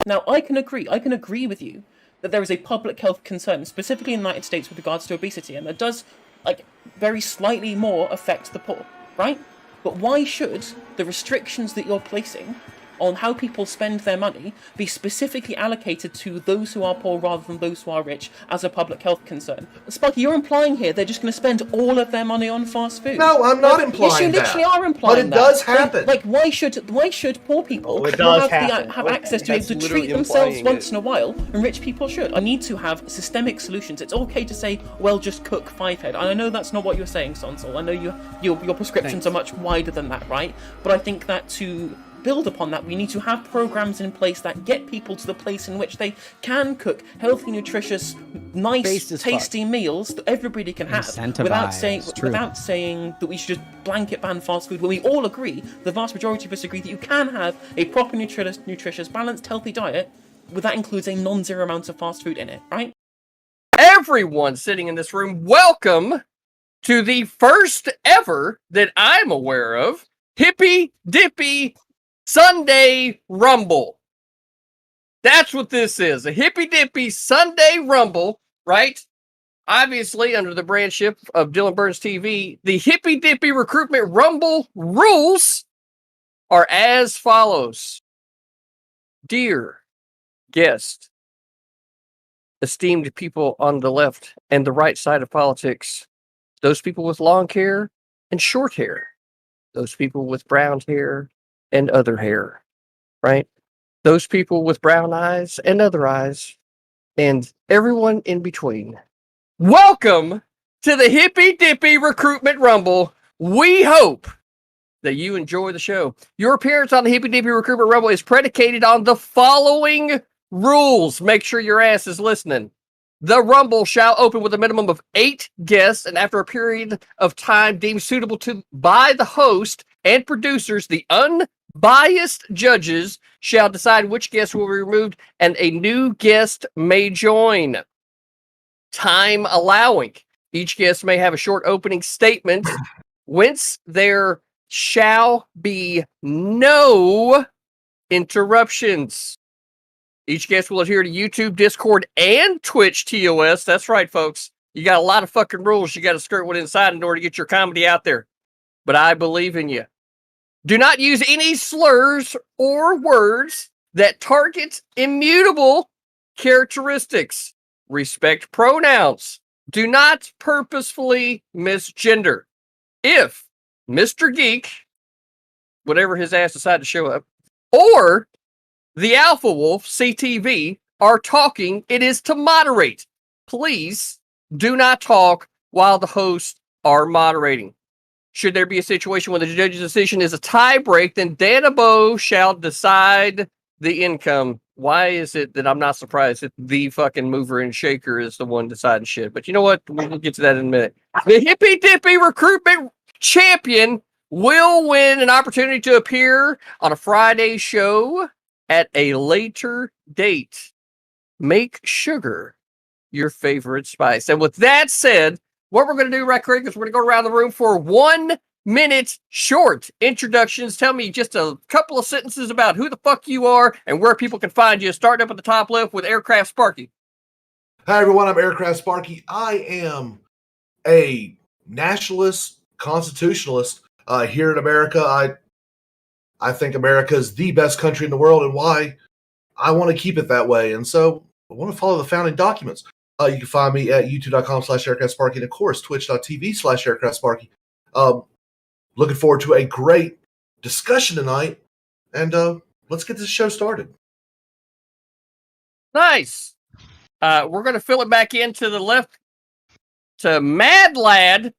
Now, I can agree with you that there is a public health concern, specifically in the United States with regards to obesity, and that does, very slightly more affect the poor, right? But why should the restrictions that you're placing on how people spend their money be specifically allocated to those who are poor rather than those who are rich as a public health concern? Sparky, you're implying here they're just going to spend all of their money on fast food. No, I'm not implying that. Yes, you literally are implying that. But it does happen. Why should poor people have access to be able to treat themselves once in a while, and rich people should? I need to have systemic solutions. It's okay to say, well, just cook 5 head. And I know that's not what you're saying, Sonsol. I know your prescriptions are much wider than that, right? But I think that to build upon that, we need to have programs in place that get people to the place in which they can cook healthy, nutritious, nice, tasty meals that everybody can have, without saying that we should just blanket ban fast food, when we all agree, the vast majority of us agree, that you can have a proper, nutritious, balanced, healthy diet, but that includes a non-zero amount of fast food in it, right? Everyone sitting in this room, welcome to the first ever that I'm aware of Hippy Dippy Sunday Rumble. That's what this is. A Hippy Dippy Sunday Rumble, right? Obviously, under the brandship of Dylan Burns TV, the Hippy Dippy Recruitment Rumble rules are as follows. Dear guest, esteemed people on the left and the right side of politics, those people with long hair and short hair, those people with brown hair and other hair, right? Those people with brown eyes and other eyes, and everyone in between. Welcome to the Hippy Dippy Recruitment Rumble. We hope that you enjoy the show. Your appearance on the Hippy Dippy Recruitment Rumble is predicated on the following rules. Make sure your ass is listening. The Rumble shall open with a minimum of 8 guests, and after a period of time deemed suitable by the host and producers, the unbiased judges shall decide which guests will be removed and a new guest may join. Time allowing, each guest may have a short opening statement, whence there shall be no interruptions. Each guest will adhere to YouTube, Discord, and Twitch TOS. That's right, folks. You got a lot of fucking rules you got to skirt with inside in order to get your comedy out there. But I believe in you. Do not use any slurs or words that target immutable characteristics. Respect pronouns. Do not purposefully misgender. If Mr. Geek, whatever his ass decided to show up, or the Alpha Wolf, CTV, are talking, it is to moderate. Please do not talk while the hosts are moderating. Should there be a situation where the judge's decision is a tie break, then Danabo shall decide the income. Why is it that I'm not surprised that the fucking mover and shaker is the one deciding shit? But you know what? We'll get to that in a minute. The Hippy Dippy Recruitment Champion will win an opportunity to appear on a Friday show at a later date. Make sugar your favorite spice. And with that said, what we're going to do right quick is we're going to go around the room for 1 minute short introductions. Tell me just a couple of sentences about who the fuck you are and where people can find you. Starting up at the top left with Aircraft Sparky. Hi, everyone. I'm Aircraft Sparky. I am a nationalist, constitutionalist here in America. I think America is the best country in the world, and why I want to keep it that way. And so I want to follow the founding documents. You can find me at youtube.com/AircraftSparky and, of course, twitch.tv/AircraftSparky. Looking forward to a great discussion tonight, and let's get this show started. Nice. We're going to fill it back in to the left to Mad Lad.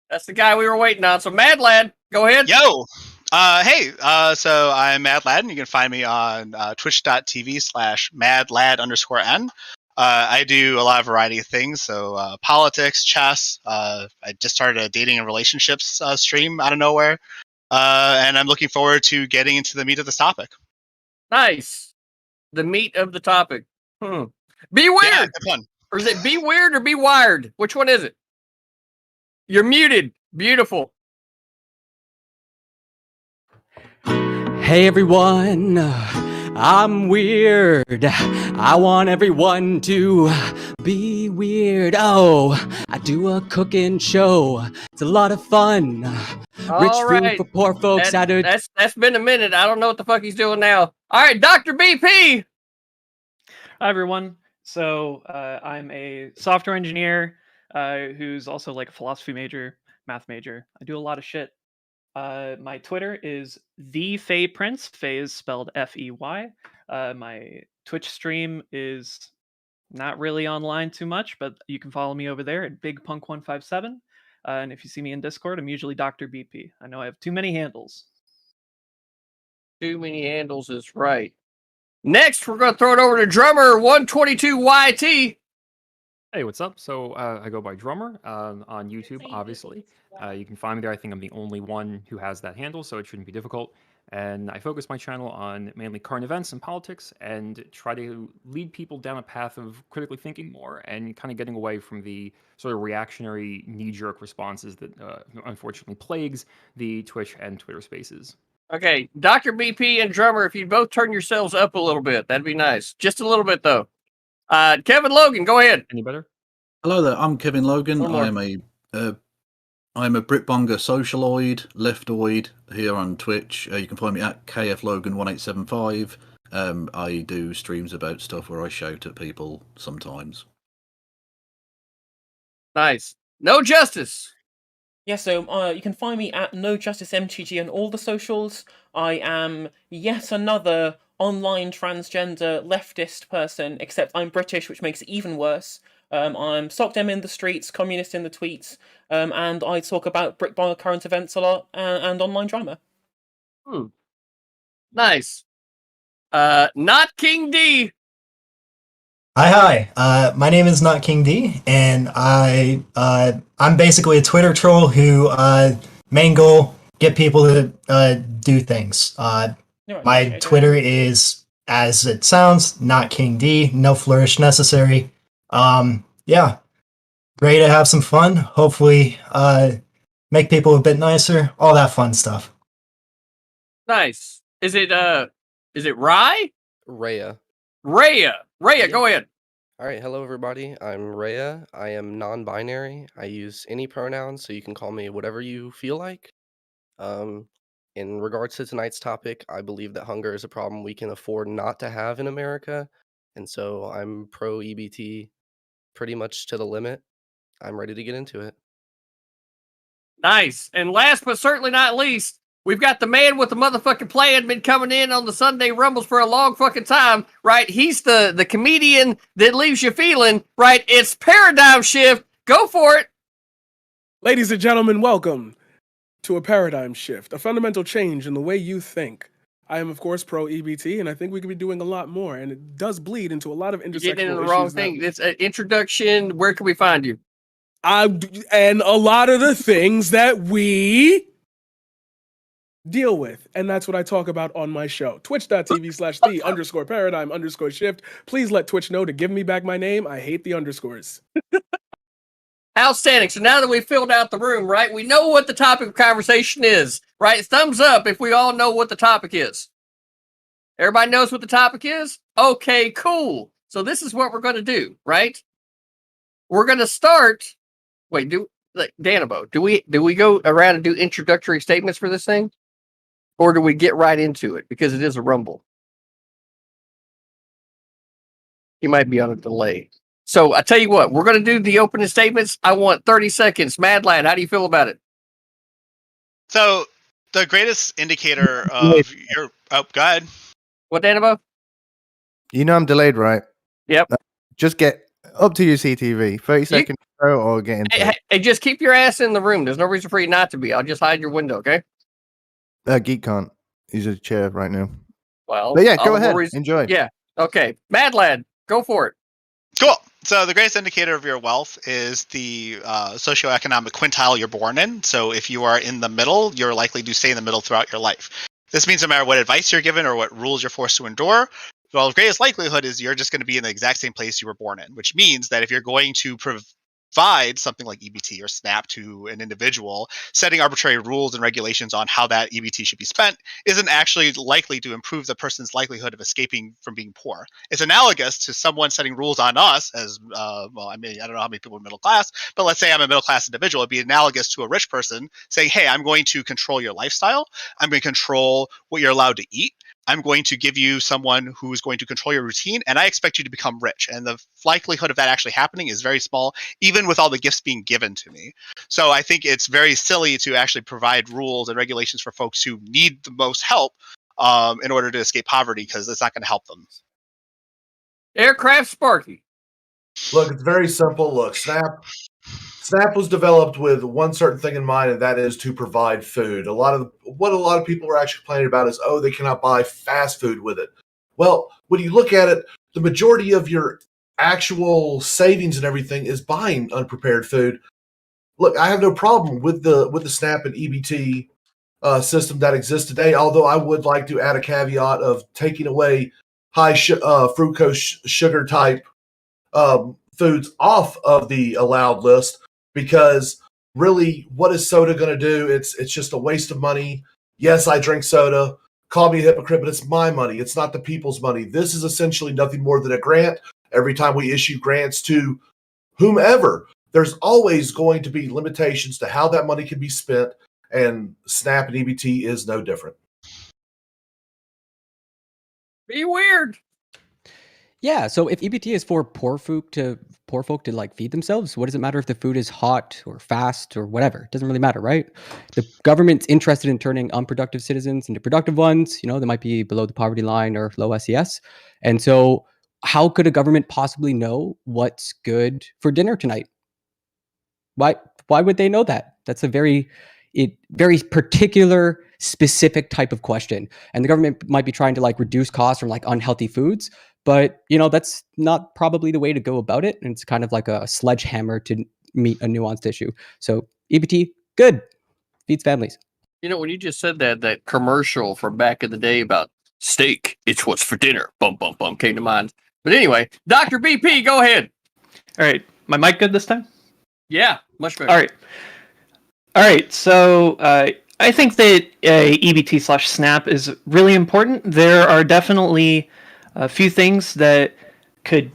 That's the guy we were waiting on. So, Mad Lad, go ahead. Yo. Hey, so I'm Mad Lad, and you can find me on twitch.tv/madlad_n. I do a lot of variety of things, so politics, chess. I just started a dating and relationships stream out of nowhere, and I'm looking forward to getting into the meat of this topic. Nice. The meat of the topic. Be weird. Yeah, good fun. Or is it be weird or be wired? Which one is it? You're muted. Beautiful. Hey everyone, I'm weird. I want everyone to be weird. Oh, I do a cooking show. It's a lot of fun. Rich All food right. for poor folks. That's been a minute. I don't know what the fuck he's doing now. All right, Dr. BP. Hi, everyone. So I'm a software engineer who's also like a philosophy major, math major. I do a lot of shit. My Twitter is the Fey Prince. Fey is spelled F-E-Y. My Twitch stream is not really online too much, but you can follow me over there at BigPunk157. And if you see me in Discord, I'm usually Dr. BP. I know I have too many handles. Too many handles is right. Next, we're going to throw it over to Drummer 122YT. Hey, what's up? So I go by Drummer on YouTube, obviously. You can find me there. I think I'm the only one who has that handle, so it shouldn't be difficult. And I focus my channel on mainly current events and politics and try to lead people down a path of critically thinking more and kind of getting away from the sort of reactionary knee-jerk responses that unfortunately plagues the Twitch and Twitter spaces. Okay, Dr. BP and Drummer, if you'd both turn yourselves up a little bit, that'd be nice. Just a little bit, though. Kevin Logan, go ahead. Any better? Hello there, I'm Kevin Logan. One more. I'm a Britbonger socialoid, leftoid here on Twitch. You can find me at KFLogan1875. I do streams about stuff where I shout at people sometimes. Nice. No Justice. Yeah, so you can find me at No Justice MTG on all the socials. I am yet another online transgender leftist person, except I'm British, which makes it even worse. I'm sock dem in the streets, communist in the tweets, and I talk about Britbonger current events a lot and online drama. Nice. Not King D. Hi. My name is Not King D, and I'm basically a Twitter troll who main goal get people to do things. My Twitter is, as it sounds, Not King D. No flourish necessary. Yeah, ready to have some fun. Hopefully, make people a bit nicer. All that fun stuff. Nice. Is it Rye? Rhea. Rhea, go ahead. All right, hello everybody. I'm Rhea. I am non-binary. I use any pronouns, so you can call me whatever you feel like. In regards to tonight's topic, I believe that hunger is a problem we can afford not to have in America, and so I'm pro EBT pretty much to the limit. I'm ready to get into it. Nice. And last but certainly not least, we've got the man with the motherfucking plan, been coming in on the Sunday Rumbles for a long fucking time, right? He's the comedian that leaves you feeling, right? It's Paradigm Shift. Go for it. Ladies and gentlemen, welcome to a paradigm shift, a fundamental change in the way you think. I am, of course, pro EBT, and I think we could be doing a lot more, and it does bleed into a lot of intersectional Getting into the issues. wrong thing. It's an introduction. Where can we find you? And a lot of the things that we deal with, and that's what I talk about on my show. Twitch.tv/the_paradigm_shift. Please let Twitch know to give me back my name. I hate the underscores. Outstanding. So now that we've filled out the room, right, we know what the topic of conversation is, right? Thumbs up if we all know what the topic is. Everybody knows what the topic is? Okay, cool. So this is what we're going to do, right? We're going to start. Wait, Danabo, do we go around and do introductory statements for this thing? Or do we get right into it? Because it is a rumble. He might be on a delay. So I tell you what, we're going to do the opening statements. I want 30 seconds. Mad Lad, how do you feel about it? So the greatest indicator of your go ahead. What, Danabo? You know I'm delayed, right? Yep. Just get up to your CTV. 30 seconds or get into it. Hey, just keep your ass in the room. There's no reason for you not to be. I'll just hide your window, okay? Geek can't. He's a chair right now. Well, but yeah, go ahead. Enjoy. Yeah. Okay. Mad Lad, go for it. Cool. So the greatest indicator of your wealth is the socioeconomic quintile you're born in. So if you are in the middle, you're likely to stay in the middle throughout your life. This means no matter what advice you're given or what rules you're forced to endure, well, the greatest likelihood is you're just going to be in the exact same place you were born in, which means that if you're going to provide something like EBT or SNAP to an individual, setting arbitrary rules and regulations on how that EBT should be spent isn't actually likely to improve the person's likelihood of escaping from being poor. It's analogous to someone setting rules on us as, well, I mean, I don't know how many people are middle class, but let's say I'm a middle class individual. It'd be analogous to a rich person saying, hey, I'm going to control your lifestyle. I'm going to control what you're allowed to eat. I'm going to give you someone who's going to control your routine, and I expect you to become rich. And the likelihood of that actually happening is very small, even with all the gifts being given to me. So I think it's very silly to actually provide rules and regulations for folks who need the most help in order to escape poverty, because it's not going to help them. Aircraft Sparky. Look, it's very simple. Look, SNAP was developed with one certain thing in mind, and that is to provide food. What a lot of people are actually complaining about is, oh, they cannot buy fast food with it. Well, when you look at it, the majority of your actual savings and everything is buying unprepared food. Look, I have no problem with the SNAP and EBT system that exists today, although I would like to add a caveat of taking away high fructose sugar type foods off of the allowed list. Because really, what is soda going to do? It's just a waste of money. Yes, I drink soda. Call me a hypocrite, but it's my money. It's not the people's money. This is essentially nothing more than a grant. Every time we issue grants to whomever, there's always going to be limitations to how that money can be spent, and SNAP and EBT is no different. Be weird. Yeah, so if EBT is for poor folk to like feed themselves, what does it matter if the food is hot or fast or whatever? It doesn't really matter, right? The government's interested in turning unproductive citizens into productive ones. You know, they might be below the poverty line or low SES. And so how could a government possibly know what's good for dinner tonight? Why would they know that? That's a very particular, specific type of question. And the government might be trying to like reduce costs from like unhealthy foods, but you know, that's not probably the way to go about it. And it's kind of like a sledgehammer to meet a nuanced issue. So EBT, good, feeds families. You know, when you just said that commercial from back in the day about steak, it's what's for dinner, bum, bum, bum, came to mind. But anyway, Dr. BP, go ahead. All right. My mic good this time? Yeah, much better. All right. So I think that EBT/SNAP is really important. There are definitely a few things that could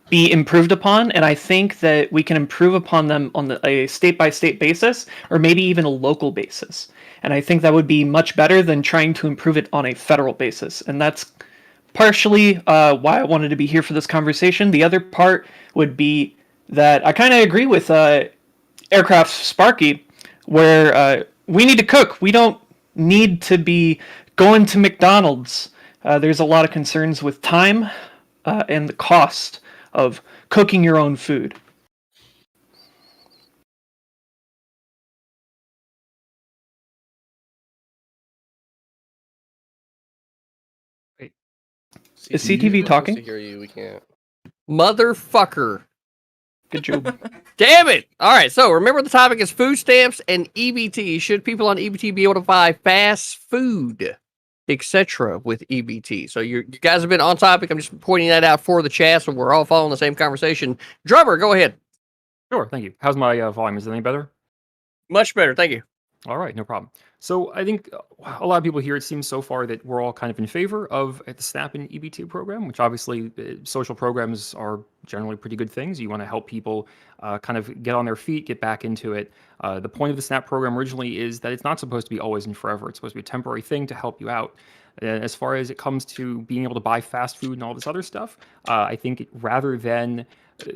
be improved upon, and I think that we can improve upon them on a state-by-state basis, or maybe even a local basis. And I think that would be much better than trying to improve it on a federal basis. And that's partially why I wanted to be here for this conversation. The other part would be that I kind of agree with Aircraft Sparky, where we need to cook. We don't need to be going to McDonald's. There's a lot of concerns with time and the cost of cooking your own food. Is CTV talking? To hear you, we can't. Motherfucker. Good job. Damn it! All right, so remember the topic is food stamps and EBT. Should people on EBT be able to buy fast food, etc. with EBT? So you guys have been on topic. I'm just pointing that out for the chat, so we're all following the same conversation. Drummer, go ahead. Sure, thank you. How's my volume? Is it any better? Much better, thank you. All right, no problem. So I think a lot of people here, it seems so far that we're all kind of in favor of the SNAP and EBT program, which obviously social programs are generally pretty good things. You want to help people kind of get on their feet, get back into it. The point of the SNAP program originally is that it's not supposed to be always and forever. It's supposed to be a temporary thing to help you out. And as far as it comes to being able to buy fast food and all this other stuff, I think rather than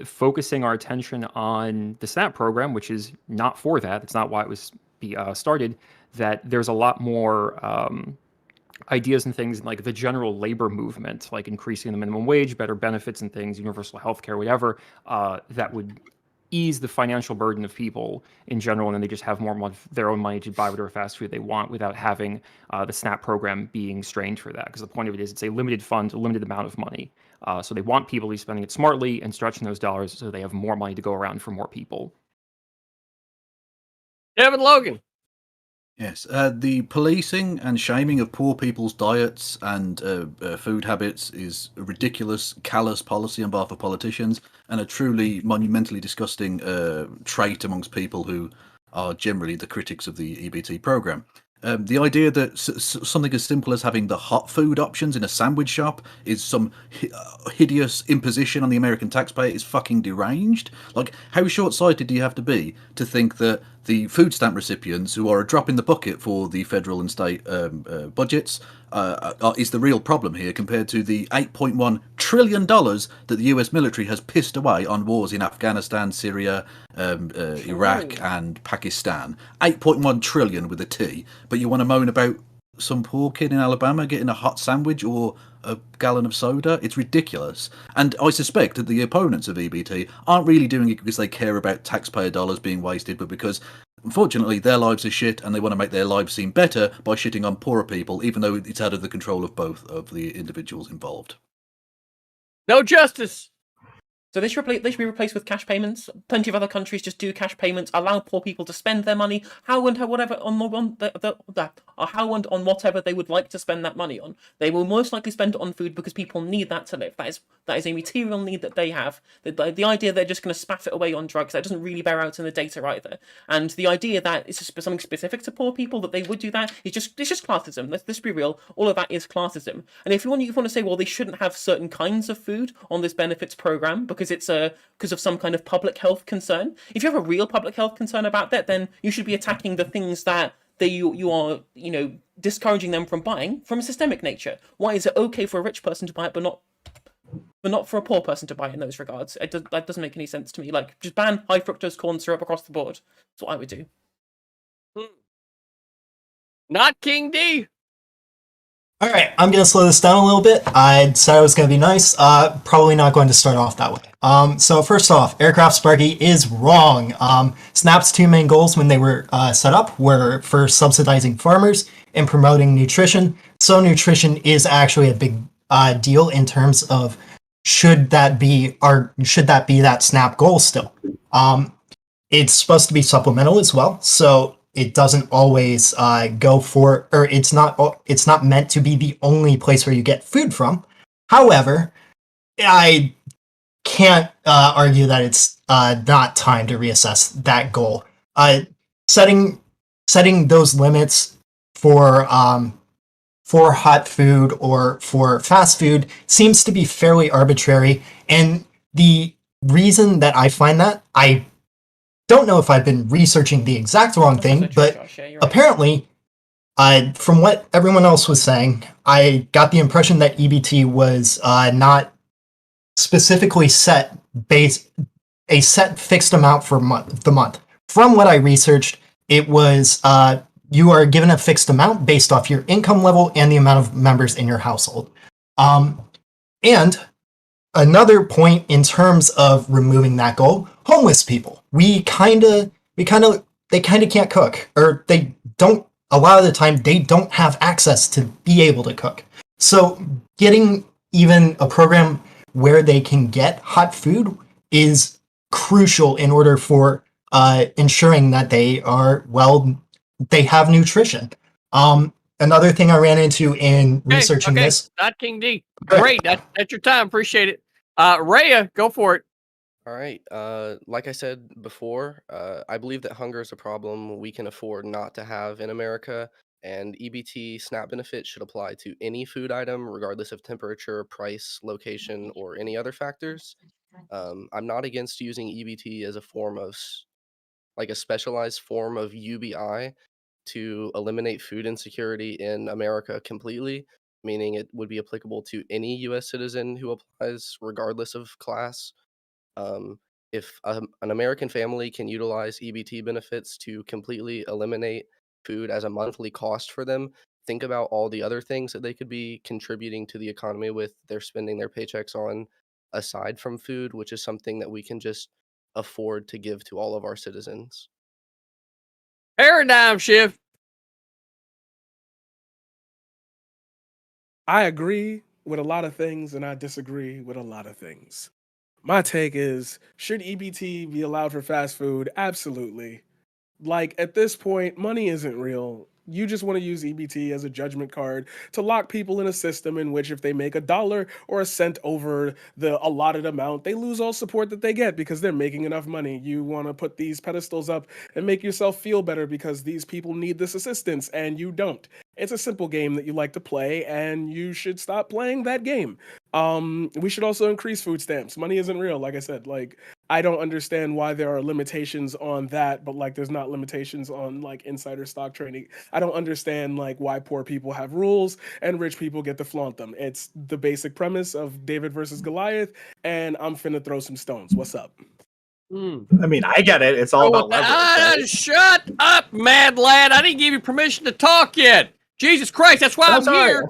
focusing our attention on the SNAP program, which is not for that, it's not why it was started, that there's a lot more ideas and things like the general labor movement, like increasing the minimum wage, better benefits and things, universal health care, whatever, that would ease the financial burden of people in general, and then they just have more of their own money to buy whatever fast food they want without having the SNAP program being strained for that. Because the point of it is it's a limited fund, a limited amount of money. So they want people to be spending it smartly and stretching those dollars so they have more money to go around for more people. Kevin Logan. Yes, the policing and shaming of poor people's diets and food habits is a ridiculous, callous policy on behalf of politicians, and a truly monumentally disgusting trait amongst people who are generally the critics of the EBT program. The idea that something as simple as having the hot food options in a sandwich shop is some hideous imposition on the American taxpayer is fucking deranged. Like, how short-sighted do you have to be to think that the food stamp recipients, who are a drop in the bucket for the federal and state budgets, is the real problem here compared to the $8.1 trillion that the US military has pissed away on wars in Afghanistan, Syria, Iraq, and Pakistan. 8.1 trillion with a T. But you want to moan about some poor kid in Alabama getting a hot sandwich or a gallon of soda? It's ridiculous. And I suspect that the opponents of EBT aren't really doing it because they care about taxpayer dollars being wasted, but because unfortunately their lives are shit and they want to make their lives seem better by shitting on poorer people, even though it's out of the control of both of the individuals involved. No justice. So they should be replaced with cash payments. Plenty of other countries just do cash payments, allow poor people to spend their money how and whatever on whatever they would like to spend that money on. They will most likely spend it on food because people need that to live. That is a material need that they have. The idea they're just going to spaff it away on drugs, that doesn't really bear out in the data either. And the idea that it's just something specific to poor people that they would do that is just classism. Let's be real. All of that is classism. And if you want to say, well, they shouldn't have certain kinds of food on this benefits program because it's because of some kind of public health concern. If you have a real public health concern about that, then you should be attacking the things that you are discouraging them from buying from a systemic nature. Why is it okay for a rich person to buy it, but not for a poor person to buy it in those regards? That doesn't make any sense to me. Like, just ban high fructose corn syrup across the board. That's what I would do. Not King D. All right, I'm going to slow this down a little bit. I said I was going to be nice. Probably not going to start off that way. So first off, Aircraft Sparky is wrong. SNAP's two main goals when they were set up were for subsidizing farmers and promoting nutrition. So nutrition is actually a big deal in terms of should that be that SNAP goal still. It's supposed to be supplemental as well. So it doesn't always go for, or it's not meant to be the only place where you get food from. However, I can't argue that it's not time to reassess that goal. Setting those limits for hot food or for fast food seems to be fairly arbitrary, and the reason that I find that, I don't know if I've been researching the exact wrong thing, but apparently, from what everyone else was saying, I got the impression that EBT was not specifically set a set fixed amount for the month. From what I researched, it was you are given a fixed amount based off your income level and the amount of members in your household. And another point in terms of removing that goal, homeless people. They kind of can't cook, or they don't, a lot of the time, they don't have access to be able to cook. So getting even a program where they can get hot food is crucial in order for ensuring that they have nutrition. Another thing I ran into in researching this. Not King D. Great. That's your time. Appreciate it. Rhea, go for it. All right. Like I said before, I believe that hunger is a problem we can afford not to have in America, and EBT SNAP benefit should apply to any food item, regardless of temperature, price, location, or any other factors. I'm not against using EBT as a form of, like, a specialized form of UBI to eliminate food insecurity in America completely, meaning it would be applicable to any U.S. citizen who applies, regardless of class. If an American family can utilize EBT benefits to completely eliminate food as a monthly cost for them, think about all the other things that they could be contributing to the economy with. They're spending their paychecks on aside from food, which is something that we can just afford to give to all of our citizens. Paradigm shift. I agree with a lot of things and I disagree with a lot of things. My take is, should EBT be allowed for fast food? Absolutely. Like, at this point, money isn't real. You just want to use EBT as a judgment card to lock people in a system in which if they make $1 or a cent over the allotted amount, they lose all support that they get because they're making enough money. You want to put these pedestals up and make yourself feel better because these people need this assistance and you don't. It's a simple game that you like to play, and you should stop playing that game. We should also increase food stamps. Money isn't real, like I said. Like, I don't understand why there are limitations on that, but like there's not limitations on like insider stock trading. I don't understand like why poor people have rules and rich people get to flaunt them. It's the basic premise of David versus Goliath, and I'm finna throw some stones. What's up? I mean, I get it. It's all about leverage. Shut up, mad lad. I didn't give you permission to talk yet. Jesus Christ, that's why I'm here.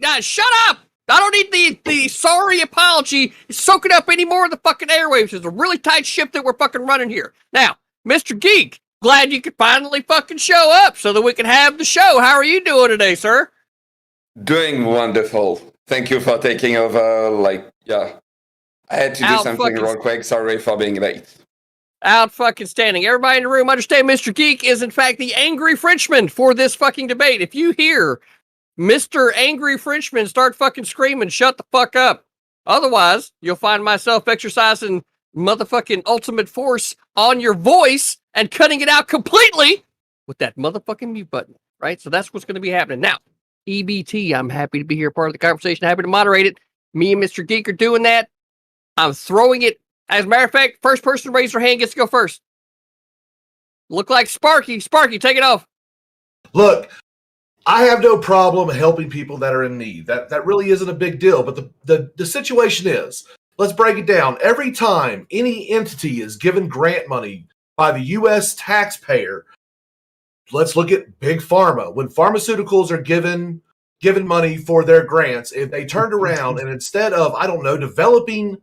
Now, shut up. I don't need the sorry apology soaking up any more of the fucking airwaves. It's a really tight ship that we're fucking running here. Now, Mr. Geek, glad you could finally fucking show up so that we can have the show. How are you doing today, sir? Doing wonderful. Thank you for taking over. I had to do something real quick. Sorry for being late. Out fucking standing. Everybody in the room understand Mr. Geek is in fact the angry Frenchman for this fucking debate. If you hear Mr. Angry Frenchman start fucking screaming, shut the fuck up. Otherwise, you'll find myself exercising motherfucking ultimate force on your voice and cutting it out completely with that motherfucking mute button, right? So that's what's going to be happening. Now, EBT, I'm happy to be here, part of the conversation, happy to moderate it. Me and Mr. Geek are doing that. I'm throwing it. As a matter of fact, first person to raise their hand gets to go first. Look like Sparky. Sparky, take it off. Look, I have no problem helping people that are in need. That really isn't a big deal. But the situation is, let's break it down. Every time any entity is given grant money by the U.S. taxpayer, let's look at Big Pharma. When pharmaceuticals are given money for their grants, if they turned around and instead of, I don't know, developing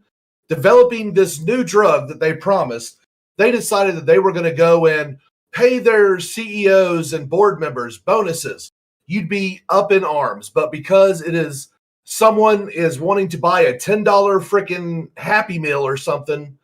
this new drug that they promised, they decided that they were going to go and pay their CEOs and board members bonuses, you'd be up in arms. But because it is someone is wanting to buy a $10 freaking Happy Meal or something,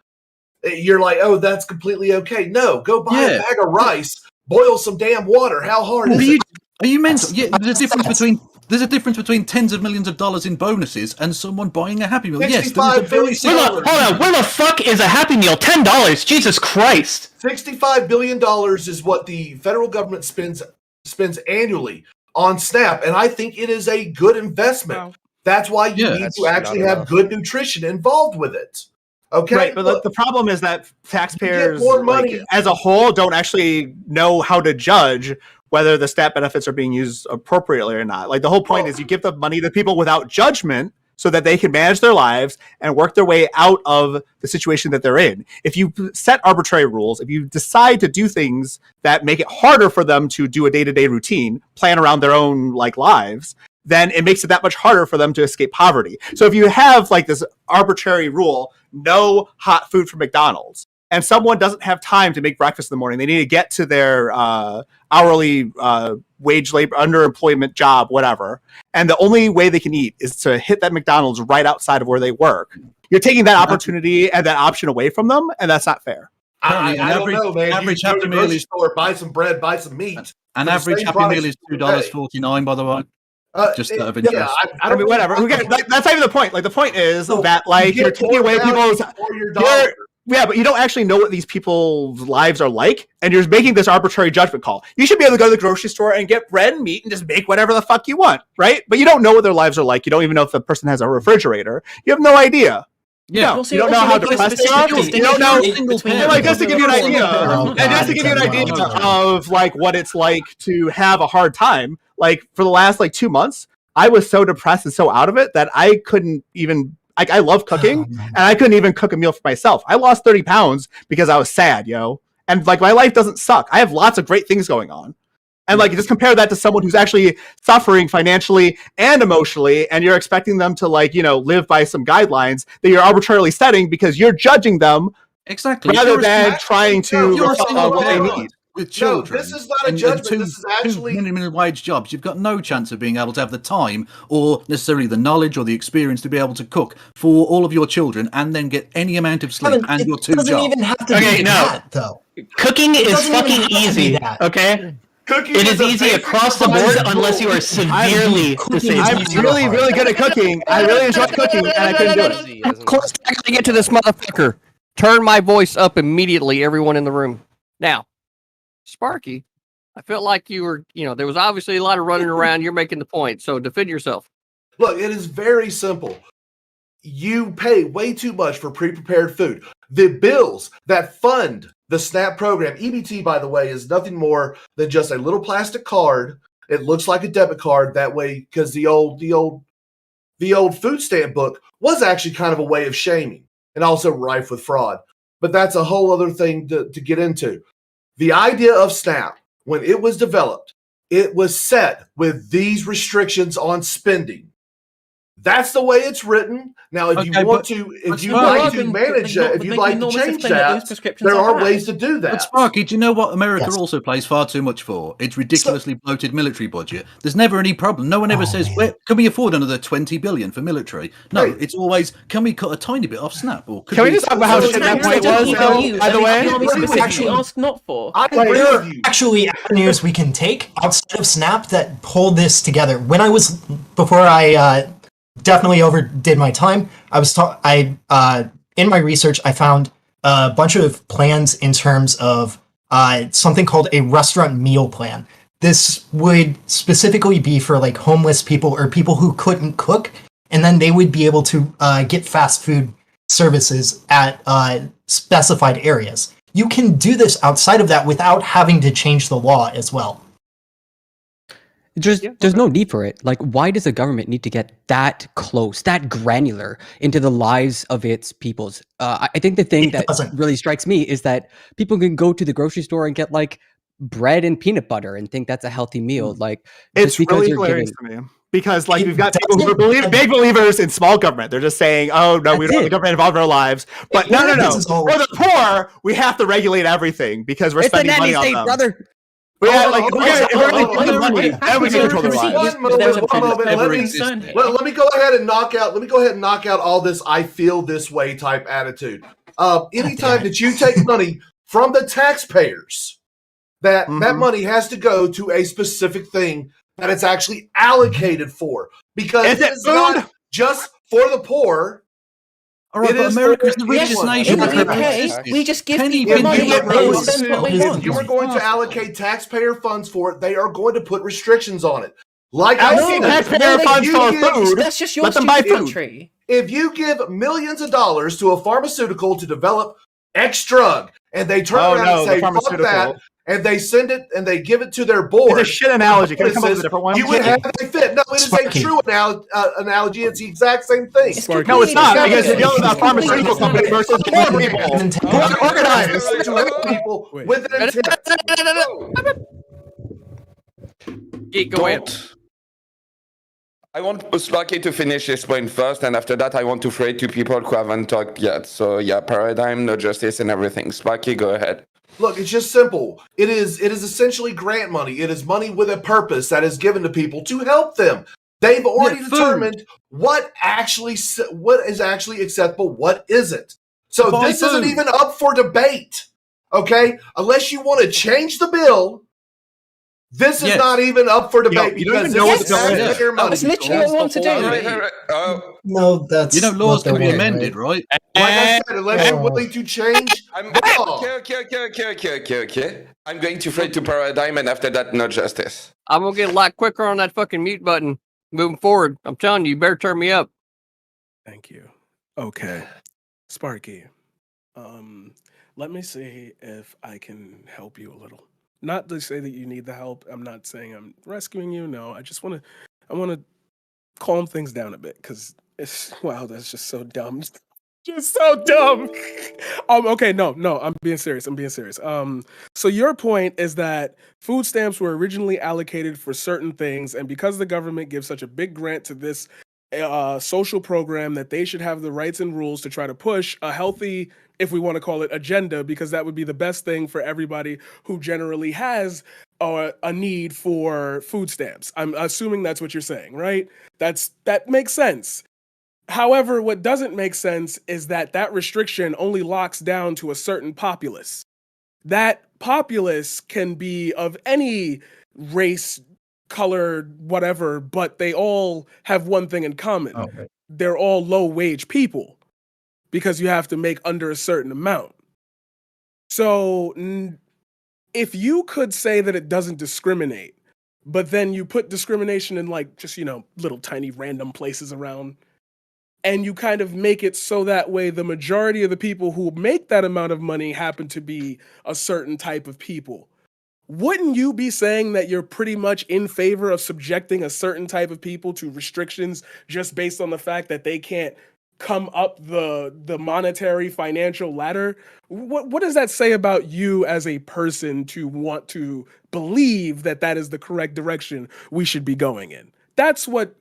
you're like, oh, that's completely okay. No, go buy a bag of rice, boil some damn water. How hard is it? Are you mental? Yeah, there's a difference between tens of millions of dollars in bonuses and someone buying a Happy Meal. Yes, hold on. Where the fuck is a Happy Meal? $10. Jesus Christ. $65 billion is what the federal government spends annually on SNAP, and I think it is a good investment. Wow. That's why you need to actually have good nutrition involved with it. Okay, right, but the problem is that taxpayers, more money as a whole, don't actually know how to judge whether the SNAP benefits are being used appropriately or not. Like, the whole point is you give the money to people without judgment so that they can manage their lives and work their way out of the situation that they're in. If you set arbitrary rules, if you decide to do things that make it harder for them to do a day-to-day routine, plan around their own lives, then it makes it that much harder for them to escape poverty. So if you have this arbitrary rule, no hot food from McDonald's, and someone doesn't have time to make breakfast in the morning, they need to get to their hourly wage labor, underemployment job, whatever, and the only way they can eat is to hit that McDonald's right outside of where they work. You're taking that opportunity and that option away from them, and that's not fair. I don't know, man. Average Happy Meal is store, buy some bread, buy some meat. An average Happy Meal is $2.49, by the way. Just out of interest. I mean, whatever. That's not even the point. The point is that you're taking away people's. Yeah, but you don't actually know what these people's lives are like, and you're making this arbitrary judgment call. You should be able to go to the grocery store and get bread and meat and just make whatever the fuck you want, right? But you don't know what their lives are like. You don't even know if the person has a refrigerator. You have no idea. Yeah, you don't know how depressed they are. You don't know. Just to give you an idea, and just to give you an idea of what it's like to have a hard time. For the last 2 months, I was so depressed and so out of it that I couldn't even. I love cooking, and I couldn't even cook a meal for myself. I lost 30 pounds because I was sad, And my life doesn't suck. I have lots of great things going on. And just compare that to someone who's actually suffering financially and emotionally, and you're expecting them to live by some guidelines that you're arbitrarily setting because you're judging them exactly rather than trying to you're what they need. with children. No, this is not a and judgment. two, This is actually two minimum wage jobs. You've got no chance of being able to have the time or necessarily the knowledge or the experience to be able to cook for all of your children and then get any amount of sleep and your two jobs. It doesn't even have to be that, though. Cooking It is doesn't even fucking have to be easy. that. Okay. Cooking it is is a easy basic across the board unless you are severely disabled. I'm really, really good at cooking. I really enjoy cooking, and I couldn't do it. Of course, I gotta get to this motherfucker. Turn my voice up immediately, everyone in the room. Now, Sparky, I felt like you were, there was obviously a lot of running around. You're making the point, so defend yourself. Look, it is very simple. You pay way too much for pre-prepared food. The bills that fund the SNAP program, EBT, by the way, is nothing more than just a little plastic card. It looks like a debit card that way because the old food stamp book was actually kind of a way of shaming and also rife with fraud. But that's a whole other thing to get into. The idea of SNAP, when it was developed, it was set with these restrictions on spending. That's the way it's written. Now, if you want to, if you'd like to manage that, if you'd like to change that, there are ways to do that. But Sparky, do you know what America also pays far too much for? It's ridiculously bloated military budget. There's never any problem. No one ever says, can we afford another 20 billion for military? No, it's always, can we cut a tiny bit off SNAP? Or can we just talk about how shit that point was, by the way? Actually ask not for. There are actually avenues we can take outside of SNAP that pull this together. Before I definitely overdid my time, in my research, I found a bunch of plans in terms of something called a restaurant meal plan. This would specifically be for like homeless people or people who couldn't cook, and then they would be able to get fast food services at specified areas. You can do this outside of that without having to change the law as well. There's no need for it. Like, why does the government need to get that close, that granular into the lives of its peoples? I think the thing that really strikes me is that people can go to the grocery store and get like bread and peanut butter and think that's a healthy meal. Like, it's really hilarious to me because like we've got people who are big believers in small government. They're just saying, "Oh no, we don't want the government involved in our lives." But no. For the poor, we have to regulate everything because we're spending money on them. Brother. Yeah, like if we're really spending money, then we can control their lives. Let me go ahead and knock out all this "I feel this way" type attitude. Anytime that you take money from the taxpayers, that money has to go to a specific thing that it's actually allocated for, because it's not just for the poor. All right, but America's the richest nation. We just give people money. If you are going to allocate taxpayer funds for it, they are going to put restrictions on it. Like allocate taxpayer funds for food. That's just your stupid country. If you give millions of dollars to a pharmaceutical to develop X drug, and they turn around and say, "Fuck that," and they send it and they give it to their board. It's a shit analogy. Can I come up with a different one? You would have a fit. No, it is a true analogy. It's the exact same thing. No, it's not, because you're dealing with a pharmaceutical company versus poor people who are organized. People with an intent. Go ahead. I want Sparky to finish his point first, and after that, I want to throw it to people who haven't talked yet. So yeah, paradigm, no justice, and everything. Sparky, go ahead. Look, it's just simple. It is essentially grant money. It is money with a purpose that is given to people to help them. They've already determined what is actually acceptable, what isn't. So this isn't even up for debate. Okay? Unless you want to change the bill, this is not even up for debate because this is taxpayer money. That's literally what I want to do. No, that's laws can be amended, right? Like I said, unless you're willing to change the law. Okay. I'm going to throw it to paradigm, and after that, no justice. I'm gonna get a lot quicker on that fucking mute button moving forward. I'm telling you, you better turn me up. Thank you. Okay, Sparky. Let me see if I can help you a little. Not to say that you need the help. I'm not saying I'm rescuing you. No, I want to calm things down a bit because wow, that's just so dumb. Just so dumb. Okay, no, I'm being serious. So your point is that food stamps were originally allocated for certain things, and because the government gives such a big grant to this social program that they should have the rights and rules to try to push a healthy, if we want to call it agenda, because that would be the best thing for everybody who generally has a need for food stamps. I'm assuming that's what you're saying, right? That makes sense. However, what doesn't make sense is that restriction only locks down to a certain populace. That populace can be of any race, color, whatever, but they all have one thing in common. Oh, right. They're all low-wage people because you have to make under a certain amount. So if you could say that it doesn't discriminate, but then you put discrimination in like just, little tiny random places around, and you kind of make it so that way the majority of the people who make that amount of money happen to be a certain type of people, wouldn't you be saying that you're pretty much in favor of subjecting a certain type of people to restrictions just based on the fact that they can't come up the monetary financial ladder? What does that say about you as a person to want to believe that is the correct direction we should be going in? That's what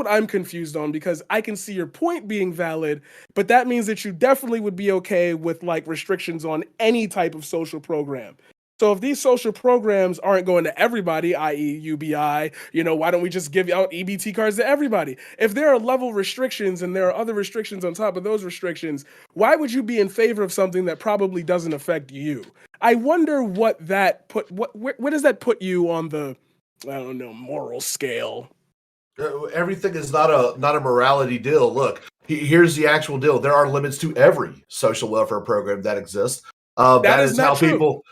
I'm confused on, because I can see your point being valid, but that means that you definitely would be okay with like restrictions on any type of social program. So if these social programs aren't going to everybody, i.e. UBI, why don't we just give out EBT cards to everybody? If there are level restrictions and there are other restrictions on top of those restrictions, why would you be in favor of something that probably doesn't affect you? I wonder where does that put you on the, moral scale? Everything is not a morality deal. Look, here's the actual deal. There are limits to every social welfare program that exists. That is how people.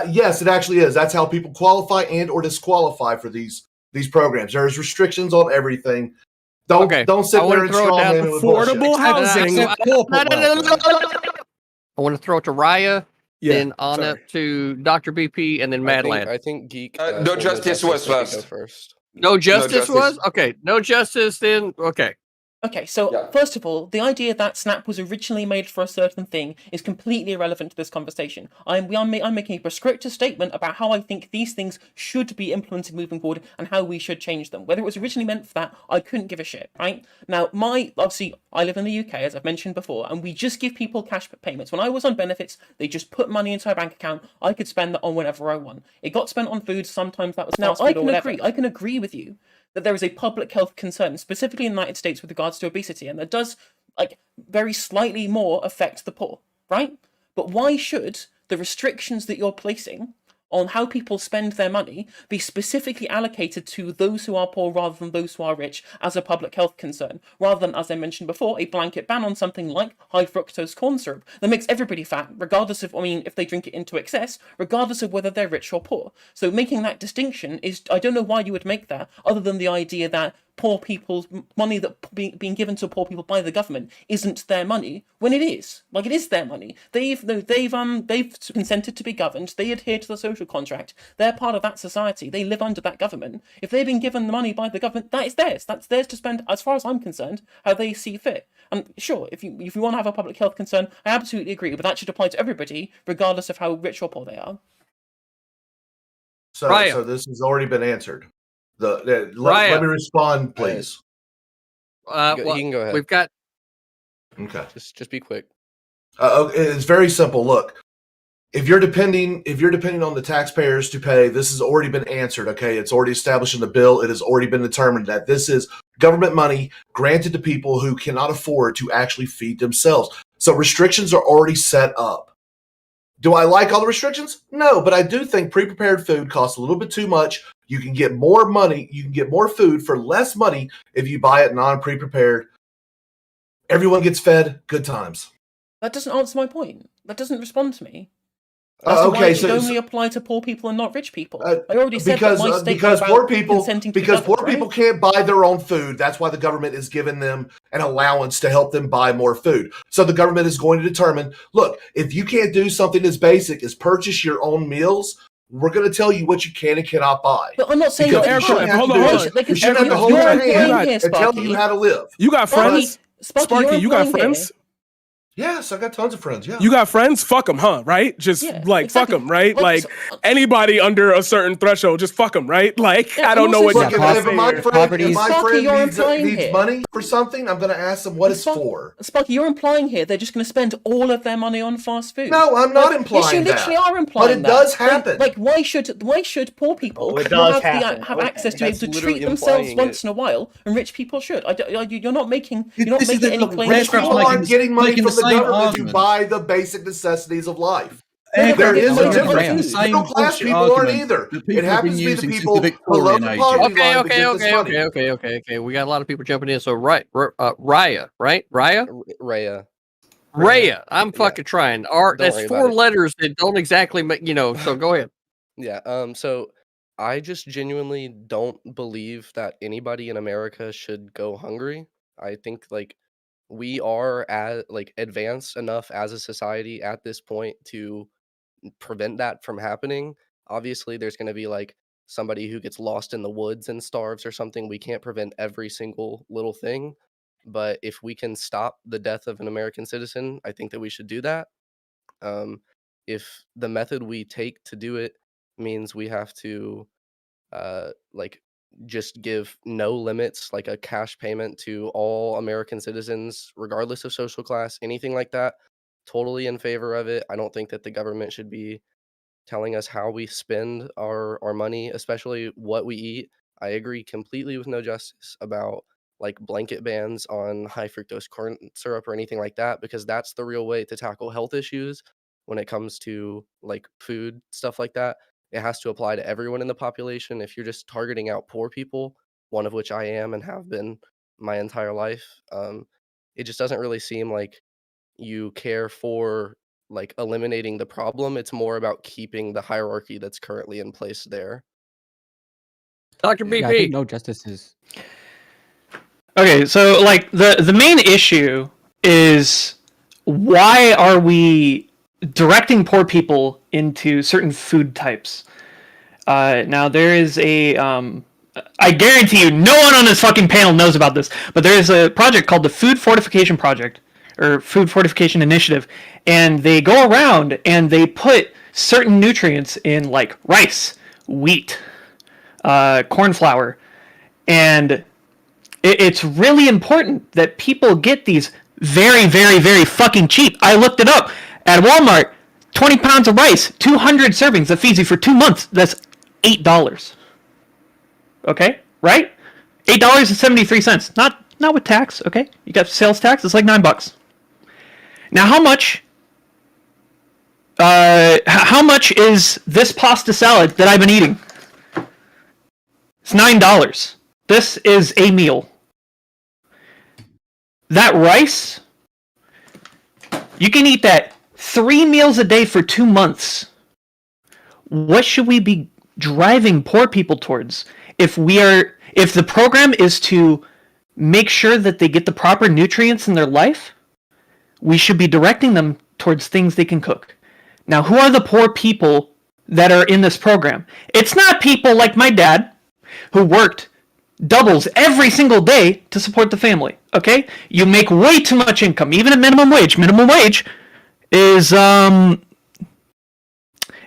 Yes, it actually is. That's how people qualify and or disqualify for these programs. There's restrictions on everything. Don't sit there and straw man with affordable housing. I want to throw it to Raya, then Anna to Dr. BP, and then Madland. I think Geek. No Justice was first. No Justice was? Okay. No Justice, then. Okay. Okay, so first of all, the idea that Snap was originally made for a certain thing is completely irrelevant to this conversation. I'm making a prescriptive statement about how I think these things should be implemented moving forward and how we should change them. Whether it was originally meant for that, I couldn't give a shit, right? Now, obviously, I live in the UK, as I've mentioned before, and we just give people cash payments. When I was on benefits, they just put money into my bank account. I could spend that on whenever I want. It got spent on food, sometimes that was fast food or whatever. I can agree with you that there is a public health concern, specifically in the United States with regards to obesity, and that does, very slightly more affect the poor, right? But why should the restrictions that you're placing on how people spend their money be specifically allocated to those who are poor rather than those who are rich as a public health concern, rather than, as I mentioned before, a blanket ban on something like high fructose corn syrup that makes everybody fat, regardless of, if they drink it into excess, regardless of whether they're rich or poor. So making that distinction is, I don't know why you would make that, other than the idea that poor people's money that being given to poor people by the government isn't their money, when it is. It is their money. They've consented to be governed. They adhere to the social contract. They're part of that society. They live under that government. If they've been given the money by the government, that is theirs. That's theirs to spend, as far as I'm concerned, how they see fit. And sure, if you want to have a public health concern, I absolutely agree, but that should apply to everybody, regardless of how rich or poor they are. So this has already been answered. Let me respond, please. You can go ahead. We've got. Okay. Just be quick. It's very simple. Look, if you're depending on the taxpayers to pay, this has already been answered. Okay, it's already established in the bill. It has already been determined that this is government money granted to people who cannot afford to actually feed themselves. So restrictions are already set up. Do I like all the restrictions? No, but I do think pre-prepared food costs a little bit too much. You can get more money. You can get more food for less money if you buy it non-pre-prepared. Everyone gets fed. Good times. That doesn't answer my point. That doesn't respond to me. Okay, so it only apply to poor people and not rich people. I already said that my statement because about poor people consenting to because government, poor people can't buy their own food. That's why the government is giving them an allowance to help them buy more food. So the government is going to determine, look, if you can't do something as basic as purchase your own meals, we're going to tell you what you can and cannot buy. But I'm not saying because that hold on. You shouldn't have to hold your hand and tell you how to live. You got friends, Sparky. You got friends. Yes, I got tons of friends. Yeah. You got friends? Fuck them, huh? Right? Just exactly. fuck them, right? Like anybody under a certain threshold, just fuck them, right? Like I don't know what Look, if my friend needs money for something, I'm going to ask them what it's for. Sparky, you're implying here they're just going to spend all of their money on fast food. No, I'm not implying that. Yes, you literally are implying that. But it does happen. Like, why should poor people have access to be able to treat themselves once in a while, and rich people should? You're not making any claims. People aren't getting money from the government to buy the basic necessities of life. There is a difference. Middle class people aren't either. It happens to be the people below the poverty line that get this money. Okay. We got a lot of people jumping in. So Raya, right? Raya. I'm fucking trying. That's 4 letters that don't exactly make, so go ahead. Yeah. So I just genuinely don't believe that anybody in America should go hungry. I think we are advanced enough as a society at this point to prevent that from happening. Obviously, there's going to be somebody who gets lost in the woods and starves or something. We can't prevent every single little thing, but if we can stop the death of an American citizen, I think that we should do that. If the method we take to do it means we have to just give no limits, like a cash payment to all American citizens, regardless of social class, anything like that, totally in favor of it. I don't think that the government should be telling us how we spend our money, especially what we eat. I agree completely with No Justice about blanket bans on high fructose corn syrup or anything like that, because that's the real way to tackle health issues when it comes to food, stuff like that. It has to apply to everyone in the population. If you're just targeting out poor people, one of which I am and have been my entire life, it just doesn't really seem like you care for eliminating the problem. It's more about keeping the hierarchy that's currently in place there. Dr. BP. Yeah, I think No Justice is. Okay, so the main issue is, why are we directing poor people into certain food types? Now there is a I guarantee you no one on this fucking panel knows about this, but there is a project called the Food Fortification Project, or Food Fortification Initiative, and they go around and they put certain nutrients in rice, wheat, corn flour, and it's really important that people get these very, very, very fucking cheap. I looked it up at Walmart. 20 pounds of rice, 200 servings that feeds you for 2 months. That's $8. Okay, right? $8.73. Not with tax. Okay, you got sales tax. It's $9. Now, how much is this pasta salad that I've been eating? It's $9. This is a meal. That rice, you can eat that 3 meals a day for 2 months. What should we be driving poor people towards? If the program is to make sure that they get the proper nutrients in their life, we should be directing them towards things they can cook. Now, who are the poor people that are in this program? It's not people like my dad, who worked doubles every single day to support the family. Okay? You make way too much income, even at minimum wage. Minimum wage is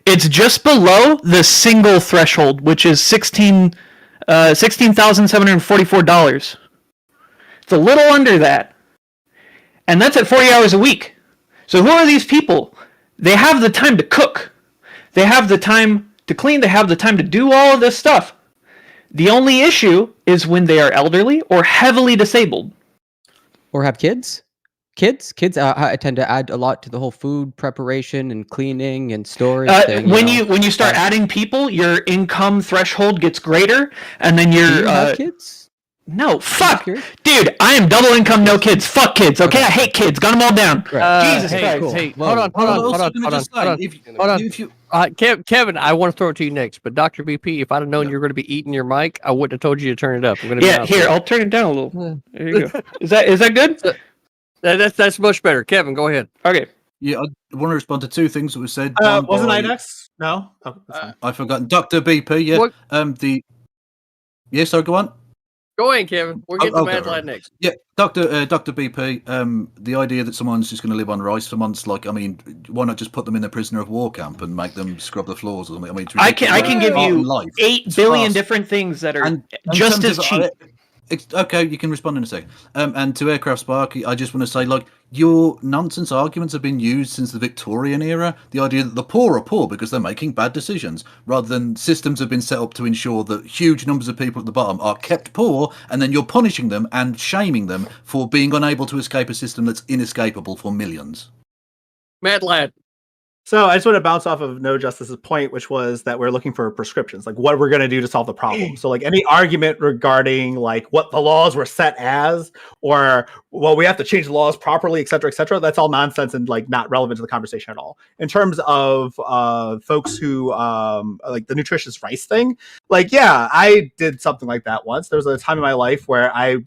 it's just below the single threshold, which is $16,744. It's a little under that. And that's at 40 hours a week. So who are these people? They have the time to cook. They have the time to clean. They have the time to do all of this stuff. The only issue is when they are elderly or heavily disabled. Or have kids. Kids I tend to add a lot to the whole food preparation and cleaning and storage thing. When you start adding people, your income threshold gets greater, and then your Do you have kids? No, fuck, dude. I am double income, no kids. Fuck kids. Okay, I hate kids. Got them all down. Jesus Christ. Hey, hold on. Kevin, I want to throw it to you next, but Dr. BP, if I'd have known you were going to be eating your mic, I wouldn't have told you to turn it up. I'm gonna here, I'll turn it down a little. There you go. Is that good? That's much better. Kevin, go ahead. Okay. Yeah, I want to respond to 2 things that were said. Wasn't I next? No. I've forgotten. Dr. BP. Yeah. What? Yes. Sorry. Go on. Go ahead, Kevin. We're getting to Mad Lad next. Yeah, Dr. BP, the idea that someone's just going to live on rice for months, like, I mean, why not just put them in a prisoner of war camp and make them scrub the floors or something? I mean, I can give you 8 billion different things that are just as cheap. Okay, you can respond in a second. And to Aircraft Sparky, I just want to say, like, your nonsense arguments have been used since the Victorian era. The idea that the poor are poor because they're making bad decisions, rather than systems have been set up to ensure that huge numbers of people at the bottom are kept poor, and then you're punishing them and shaming them for being unable to escape a system that's inescapable for millions. Mad Lad. So I just want to bounce off of No Justice's point, which was that we're looking for prescriptions, like what we're going to do to solve the problem. So like any argument regarding like what the laws were set as, or well, we have to change the laws properly, et cetera, that's all nonsense and like not relevant to the conversation at all. In terms of folks who like the nutritious rice thing, like, yeah, I did something like that once. There was a time in my life where I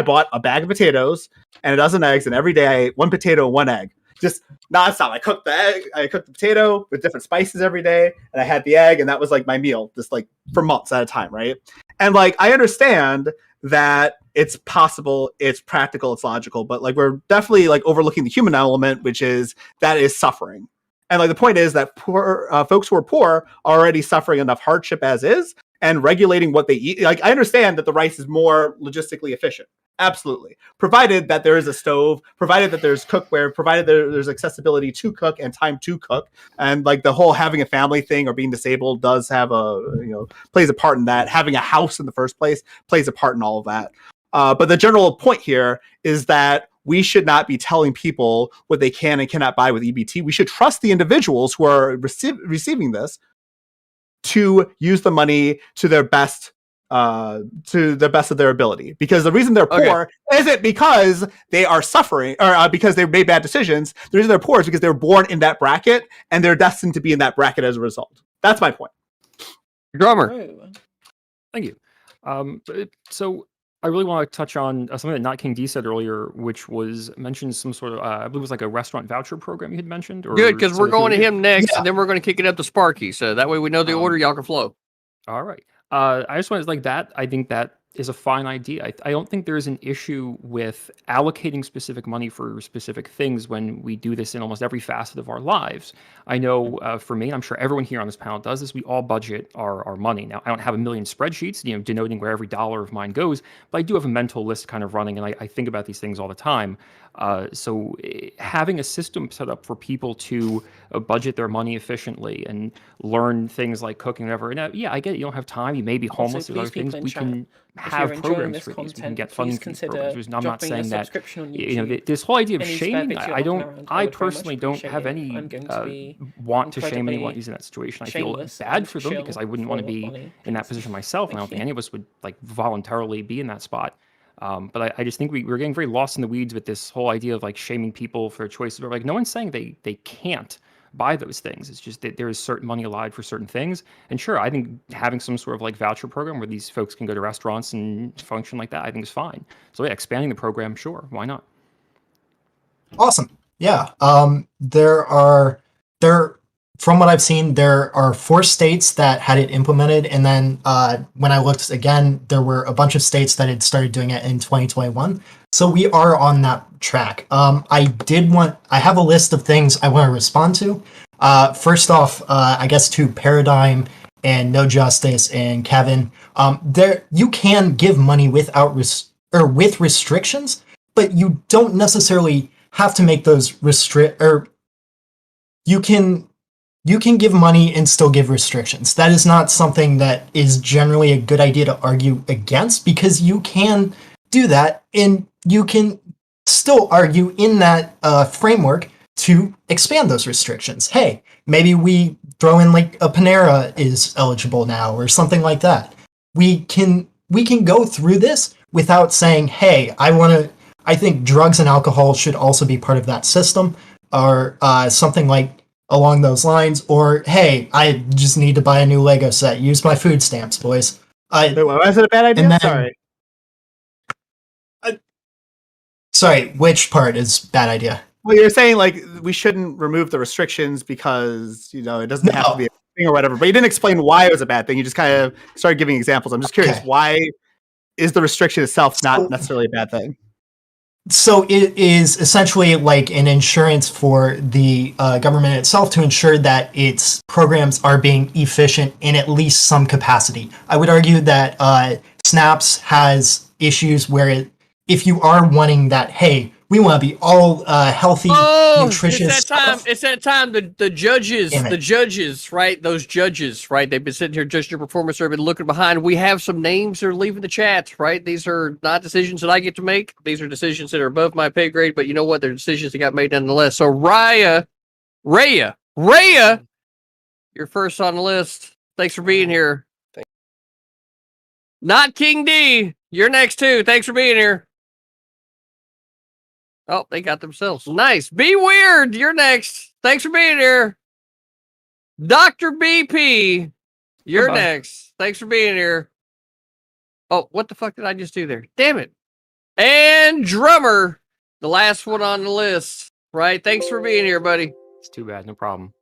bought a bag of potatoes and a dozen eggs, and every day I ate one potato and one egg. Just nonstop. I cooked the egg, I cooked the potato with different spices every day, and I had the egg, and that was like my meal, just like for months at a time, right? And like I understand that it's possible, it's practical, it's logical, but like we're definitely like overlooking the human element, which is that is suffering. And like the point is that poor folks who are poor are already suffering enough hardship as is, and regulating what they eat. Like I understand that the rice is more logistically efficient. Absolutely. Provided that there is a stove, provided that there's cookware, provided there's accessibility to cook and time to cook. And like the whole having a family thing or being disabled does have plays a part in that. Having a house in the first place plays a part in all of that. But the general point here is that we should not be telling people what they can and cannot buy with EBT. We should trust the individuals who are receiving this to use the money to their best of their ability, because the reason they're poor isn't because they are suffering or because they made bad decisions. The reason they're poor is because they were born in that bracket and they're destined to be in that bracket as a result. That's my point. Drummer. Thank you. So I really want to touch on something that Not King D said earlier, which was mentioned some sort of, I believe it was like a restaurant voucher program you had mentioned. Or good, because we're going to him next, and then we're going to kick it up to Sparky. So that way we know the order, y'all can flow. All right. I just want to like that. I think that is a fine idea. I don't think there is an issue with allocating specific money for specific things when we do this in almost every facet of our lives. I know for me, and I'm sure everyone here on this panel does this, we all budget our money. Now, I don't have a million spreadsheets, denoting where every dollar of mine goes, but I do have a mental list kind of running, and I think about these things all the time. So having a system set up for people to budget their money efficiently and learn things like cooking, whatever. And yeah, I get it. You don't have time. You may be homeless. There's other things. We can have programs for these. We can get funding for these programs. I'm not saying that, this whole idea of shaming, I personally don't have any want to shame anyone who's in that situation. I feel bad for them because I wouldn't want to be in that position myself. And I don't think any of us would like voluntarily be in that spot. But I just think we're getting very lost in the weeds with this whole idea of like shaming people for choices. But like no one's saying they can't buy those things. It's just that there is certain money allotted for certain things. And sure, I think having some sort of like voucher program where these folks can go to restaurants and function like that, I think is fine. So yeah, expanding the program, sure, why not? Awesome. Yeah. From what I've seen, there are 4 states that had it implemented, and then when I looked again, there were a bunch of states that had started doing it in 2021. So we are on that track. I have a list of things I want to respond to. First off, I guess to Paradigm and No Justice and Kevin, you can give money with restrictions, but you don't necessarily have to make those you can give money and still give restrictions. That is not something that is generally a good idea to argue against, because you can do that and you can still argue in that framework to expand those restrictions. Hey, maybe we throw in like a Panera is eligible now or something like that. We can go through this without saying, hey, I think drugs and alcohol should also be part of that system, or something like along those lines, or hey, I just need to buy a new Lego set. Use my food stamps, boys. Wait, why is it a bad idea? Sorry, which part is bad idea? Well, you're saying like we shouldn't remove the restrictions because it doesn't have to be a thing or whatever. But you didn't explain why it was a bad thing. You just kind of started giving examples. I'm just curious why is the restriction itself not necessarily a bad thing? So it is essentially like an insurance for the government itself to ensure that its programs are being efficient in at least some capacity. I would argue that Snaps has issues where if you are wanting that, hey, we want to be all healthy, nutritious. It's that time. The judges, right? Those judges, right? They've been sitting here judging your performance. They've been looking behind. We have some names that are leaving the chat, right? These are not decisions that I get to make. These are decisions that are above my pay grade. But you know what? They're decisions that got made nonetheless. So Raya, you're first on the list. Thanks for being here. Not King D. You're next too. Thanks for being here. Oh, they got themselves. Nice. Be Weird. You're next. Thanks for being here. Dr. BP. You're next. Thanks for being here. Oh, what the fuck did I just do there? Damn it. And Drummer, the last one on the list. Right? Thanks for being here, buddy. It's too bad. No problem.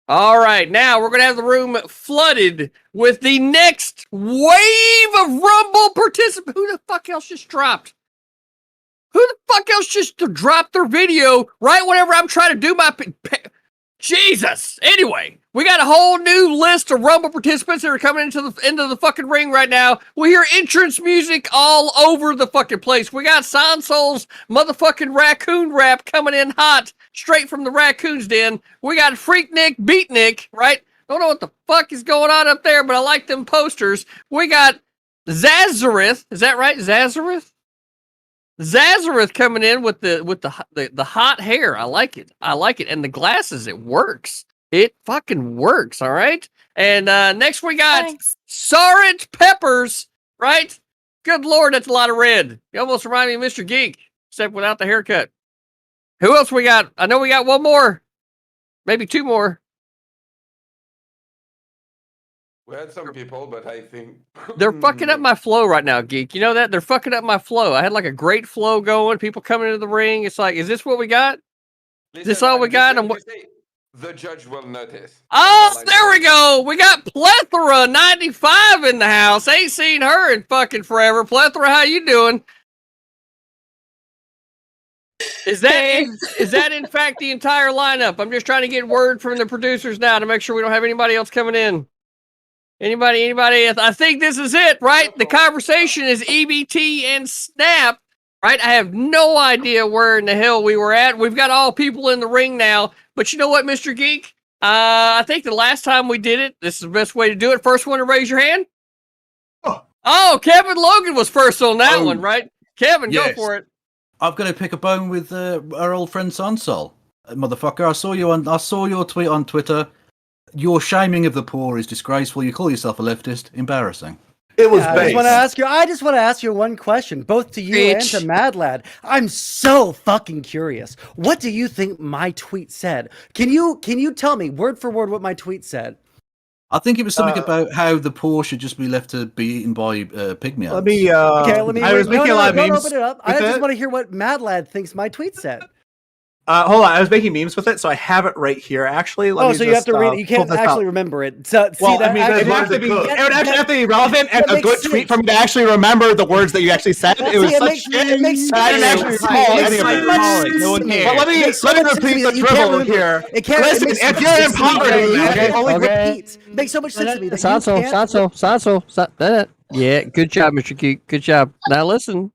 All right. Now we're going to have the room flooded with the next wave of Rumble participants. Who the fuck else just dropped? Who the fuck else just dropped their video right whenever I'm trying to do my... Jesus! Anyway, we got a whole new list of Rumble participants that are coming into the fucking ring right now. We hear entrance music all over the fucking place. We got Sansol's motherfucking raccoon rap coming in hot, straight from the raccoon's den. We got Freak Nick, Beat Nick, right? Don't know what the fuck is going on up there, but I like them posters. We got Zazareth. Is that right? Zazareth coming in with the hot hair. I like it. And the glasses, it works. It fucking works, all right? And next we got Sarent Peppers, right? Good Lord, that's a lot of red. You almost remind me of Mr. Geek, except without the haircut. Who else we got? I know we got one more. Maybe two more. We had some people, but I think... They're fucking up my flow right now, Geek. You know that? They're fucking up my flow. I had like a great flow going. People coming into the ring. It's like, is this what we got? Is this all we got? The judge will notice. Oh, there we go. We got Plethora 95 in the house. Ain't seen her in fucking forever. Plethora, how you doing? Is that in fact the entire lineup? I'm just trying to get word from the producers now to make sure we don't have anybody else coming in. Anybody? I think this is it, right? The conversation is EBT and Snap, right? I have no idea where in the hell we were at. We've got all people in the ring now. But you know what, Mr. Geek? I think the last time we did it, this is the best way to do it. First one to raise your hand. Oh, Kevin Logan was first on that one, right? Kevin, go for it. I'm going to pick a bone with our old friend Sansol. Motherfucker, I saw your tweet on Twitter. Your shaming of the poor is disgraceful. You call yourself a leftist. Embarrassing. It was I base. just want to ask you one question, both to you and to Mad Lad. I'm so fucking curious. What do you think my tweet said? Can you tell me word for word what my tweet said? I think it was something about how the poor should just be left to be eaten by pygmy ants. Let me. I was making a lot of memes. Open it up. I just want to hear what Mad Lad thinks my tweet said. Hold on, I was making memes with it, so I have it right here. Actually, so you have to read it. You can't actually remember it. So, it would actually have to be relevant and a good tweet for me to actually remember the words that you actually said. It was such shit. I didn't actually recall any of it. No one cares. But let me repeat the dribble here. Listen, if you're in poverty, only repeat. Makes so much sense to me. Sanso. Yeah, good job, Mr. Geek. Good job. Now listen.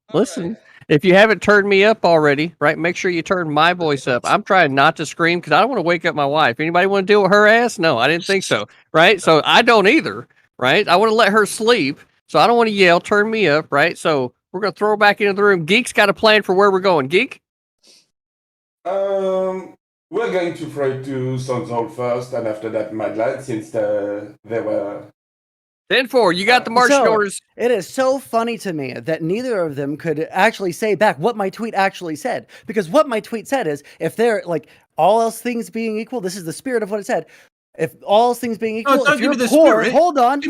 If you haven't turned me up already, right, make sure you turn my voice up. I'm trying not to scream because I don't want to wake up my wife. Anybody want to deal with her ass? No, I didn't think so, right? So I don't either, right? I want to let her sleep, so I don't want to yell. Turn me up, right? So we're going to throw her back into the room. Geek's got a plan for where we're going. Geek? We're going to throw it to Sonzol first, and after that, Mad Lad, since they were... 10-4, you got the marching orders. It is so funny to me that neither of them could actually say back what my tweet actually said. Because what my tweet said is, if they're like, all else things being equal, this is the spirit of what it said. If all else things being equal, if you're poor, hold on.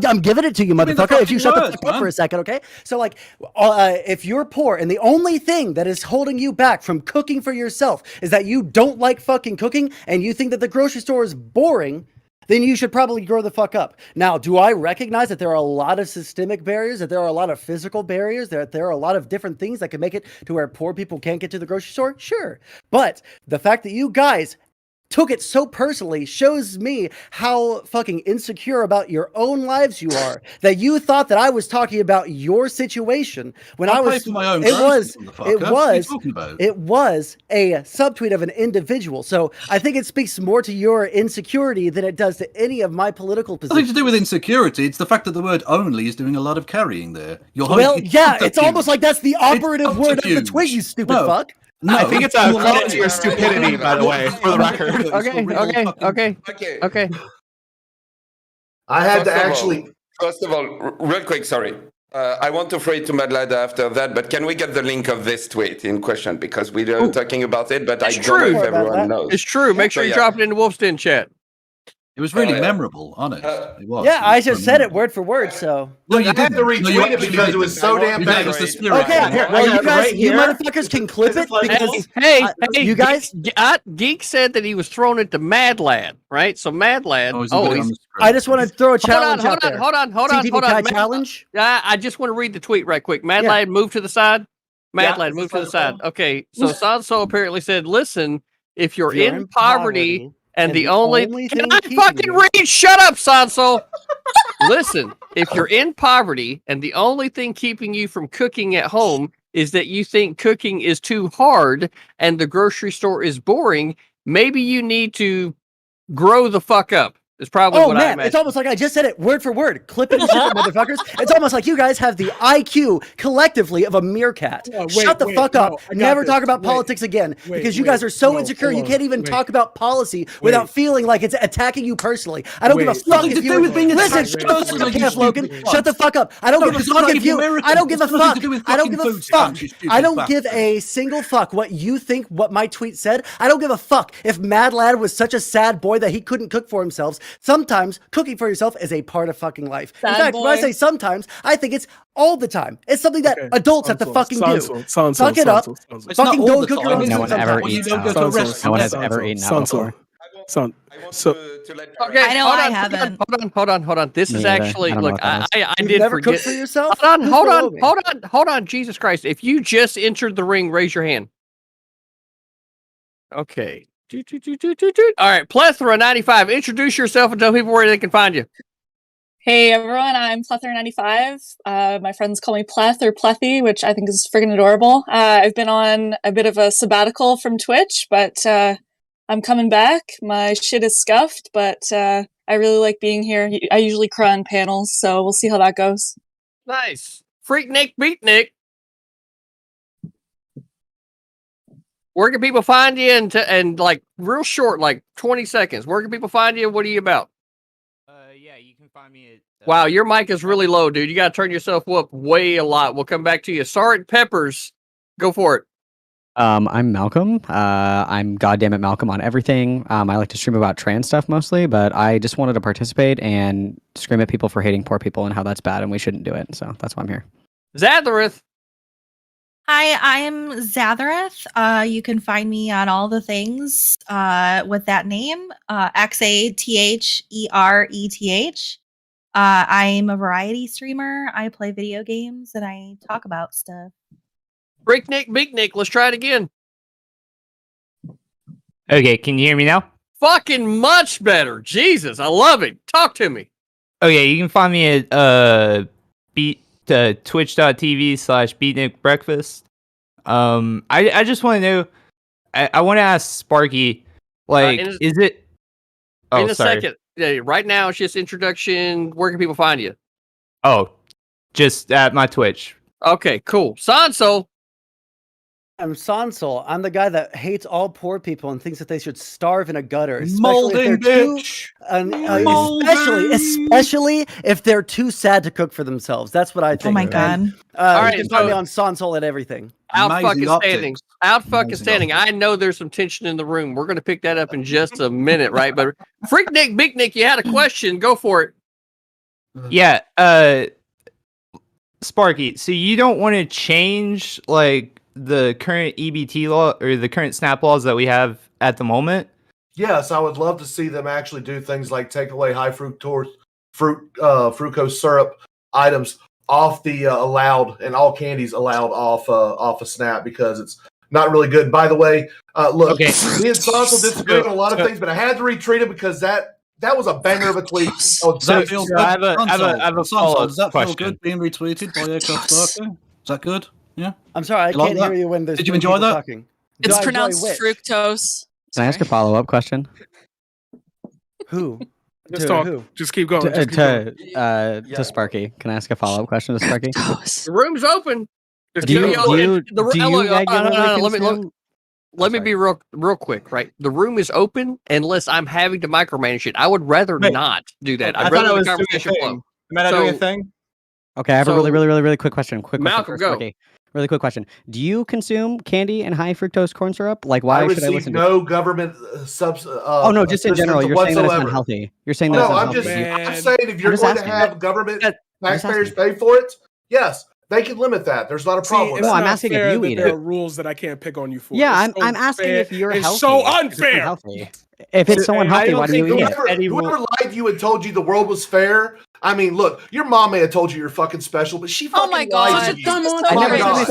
I'm giving it to you, motherfucker. If you shut the fuck up for a second, okay? So, like, if you're poor and the only thing that is holding you back from cooking for yourself is that you don't like fucking cooking and you think that the grocery store is boring, then you should probably grow the fuck up. Now, do I recognize that there are a lot of systemic barriers, that there are a lot of physical barriers, that there are a lot of different things that can make it to where poor people can't get to the grocery store? Sure. But the fact that you guys took it so personally shows me how fucking insecure about your own lives you are, that you thought that I was talking about your situation when I was for my own it was What are you talking about? it was a subtweet of an individual. So I think it speaks more to your insecurity than it does to any of my political positions. Nothing to do with insecurity. It's the fact that the word "only" is doing a lot of carrying there. Well, yeah, it's almost like that's the operative word of the tweet, you stupid fuck. No, I think it's a credit to your stupidity, by the way, for the record. Okay. I had to actually. First of all, real quick, sorry. I want to throw it to Madlada after that, but can we get the link of this tweet in question? Because we are talking about it, but I don't know if everyone knows. It's true. Make sure you drop it in the Wolf's Den chat. It was really memorable, honest. It was. Yeah, I just said it word for word, so. No, you had to retweet it because it was so damn bad. Okay, well, you guys, you motherfuckers can clip it because Hey, you guys. Geek said that he was throwing it to Mad Lad, right? So Mad Lad. I just want to throw a challenge out there. Hold on. CTV challenge. I just want to read the tweet right quick. Mad Lad, move to the side. Mad Lad, move to the side. Okay, so Sanso apparently said, "Listen, if you're in poverty." And the only can I fucking read? Shut up, Sanso. Listen, if you're in poverty and the only thing keeping you from cooking at home is that you think cooking is too hard and the grocery store is boring, maybe you need to grow the fuck up. It's probably what I imagine. It's almost like I just said it word for word. Clip it and shit, motherfuckers. It's almost like you guys have the IQ collectively of a meerkat. Shut the fuck up. Never talk about politics again because you guys are so insecure you can't even talk about policy without feeling like it's attacking you personally. I don't give a fuck if you listen. Shut the fuck up, Logan. Shut the fuck up. I don't give a fuck if you. I don't give a fuck. I don't give a fuck. I don't give a single fuck what you think. What my tweet said. I don't give a fuck if Mad Lad was such a sad boy that he couldn't cook for himself. Sometimes cooking for yourself is a part of fucking life. In fact, when I say sometimes, I think it's all the time. It's something that adults have to fucking do. Suck it up. Fucking don't cook your own No one ever eats No one has ever eaten out before. Okay, I know I haven't. Hold on. This is actually look. I did never forget. cooked for yourself? Hold on. Jesus Christ! If you just entered the ring, raise your hand. Okay. All right, Plethora 95. Introduce yourself and tell people where they can find you. Hey everyone, I'm Plethora 95. My friends call me Pleth or Plethy, which I think is friggin' adorable. I've been on a bit of a sabbatical from Twitch, but I'm coming back. My shit is scuffed, but I really like being here. I usually cry on panels, so we'll see how that goes. Nice. Freak Nick, Beat Nick. Where can people find you? And like real short, like 20 seconds. Where can people find you? What are you about? Yeah, you can find me at. Wow, your mic is really low, dude. You got to turn yourself up way a lot. We'll come back to you. Sergeant Peppers, go for it. I'm Malcolm. I'm goddammit Malcolm on everything. I like to stream about trans stuff mostly, but I just wanted to participate and scream at people for hating poor people and how that's bad and we shouldn't do it. So that's why I'm here. Zathareth. Hi, I'm Zathareth. You can find me on all the things with that name, XATHERETH. I'm a variety streamer. I play video games and I talk about stuff. Break Nick, Big Nick, let's try it again. Okay, can you hear me now? Fucking much better. Jesus, I love it. Talk to me. Okay, you can find me at twitch.tv/beatnickbreakfast. I just want to know, I want to ask Sparky, like, is it... in a second. Yeah, right now, it's just introduction. Where can people find you? Oh, just at my Twitch. Okay, cool. Sanso. I'm Sansol. I'm the guy that hates all poor people and thinks that they should starve in a gutter. Molding bitch. Especially if they're too sad to cook for themselves. That's what I think. Oh my god. All right, you can find me on Sansol at everything. Out fucking standing. I know there's some tension in the room. We're going to pick that up in just a minute, right? But Freak Nick, Big Nick, you had a question. Go for it. Yeah, Sparky, so you don't want to change, like, the current EBT law or the current SNAP laws that we have at the moment? yes, I would love to see them actually do things like take away high fructose syrup items off the allowed, and all candies allowed off of Snap, because it's not really good. By the way, look, me and Sansa disagree on a lot of things, but I had to retweet it because that was a banger of a tweet. Does that feel good? I have a follow-up Does that feel question. good being retweeted by Aircraft Sparky? Is that good? Yeah. I'm sorry, I You like can't that? hear you when there's Did you three enjoy people that? talking. It's Do I enjoy pronounced which? fructose. Can I ask a follow-up question? Who? Just To talk. who? Just keep going. To Sparky. Can I ask a follow-up question to Sparky? The room's open. Just Do you- give me all- do you- the- do you hold on, regularly let me consume- let me be real quick, right? The room is open unless I'm having to micromanage it. I would rather not do that. I I'd thought rather I the was doing a conversation thing. flow. Am I not doing a thing? Okay, I have a So- really quick question. Malcolm, for go. Sparky. Really quick question. Do you consume candy and high fructose corn syrup? Like, why I should I receive listen no government Oh no, just in general. You're saying that it's whatsoever. unhealthy. You're saying that No, it's I'm unhealthy. just saying if you're just going to asking. have government just taxpayers pay for it, yes, they can limit that. There's not a problem. with It's that. not asking if fair you that eat there it. are rules that I can't pick on you for. Yeah, It's I'm so asking fair. if you're it's healthy. so If it's unfair. unhealthy. If it's so unhealthy, why do you eat it? Whoever lied to you and told you the world was fair, I mean, look, your mom may have told you you're fucking special, but she fucking lied to you. Come on, Oh my Sparky. God.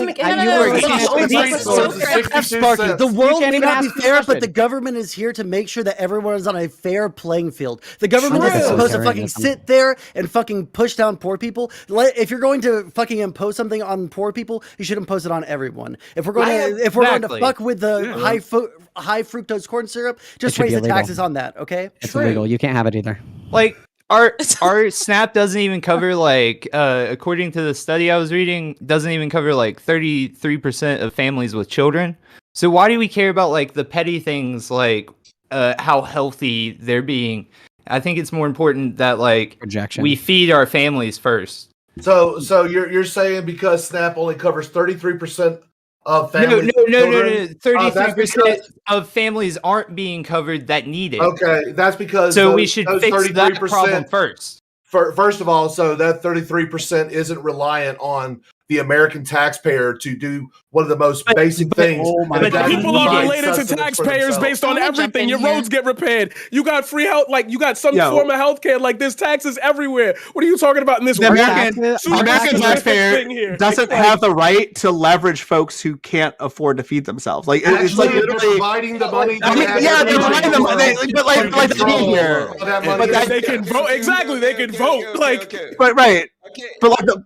Sparky, the world may even not be ask the fair, but question. the government is here to make sure that everyone's on a fair playing field. The government True. isn't supposed to fucking Authoritarianism. sit there and fucking push down poor people. If you're going to fucking impose something on poor people, you should impose it on everyone. If we're going to fuck with the high fructose corn syrup, just should raise be the illegal. taxes on that, okay? It's illegal. You can't have it either. Like our Snap doesn't even cover, like, according to the study I was reading, doesn't even cover like 33% of families with children. So why do we care about like the petty things, like how healthy they're being? I think it's more important that like we feed our families first. So you're saying because Snap only covers 33% of families? No. children, 33% of families aren't being covered that need it. Okay, that's because So we should fix that 33% problem first. First of all, so that 33% isn't reliant on the American taxpayer to do one of the most basic things. But people are related to taxpayers based on everything. Your roads get repaired. You got free health, like you got some form of health care. Like there's taxes everywhere. What are you talking about in this? The American taxpayer doesn't have the right to leverage folks who can't afford to feed themselves. Like it's like They're literally providing the money. I mean, yeah, they're providing the money, but like the thing here, But they can vote. Exactly, they can vote. Like, but right, but like the.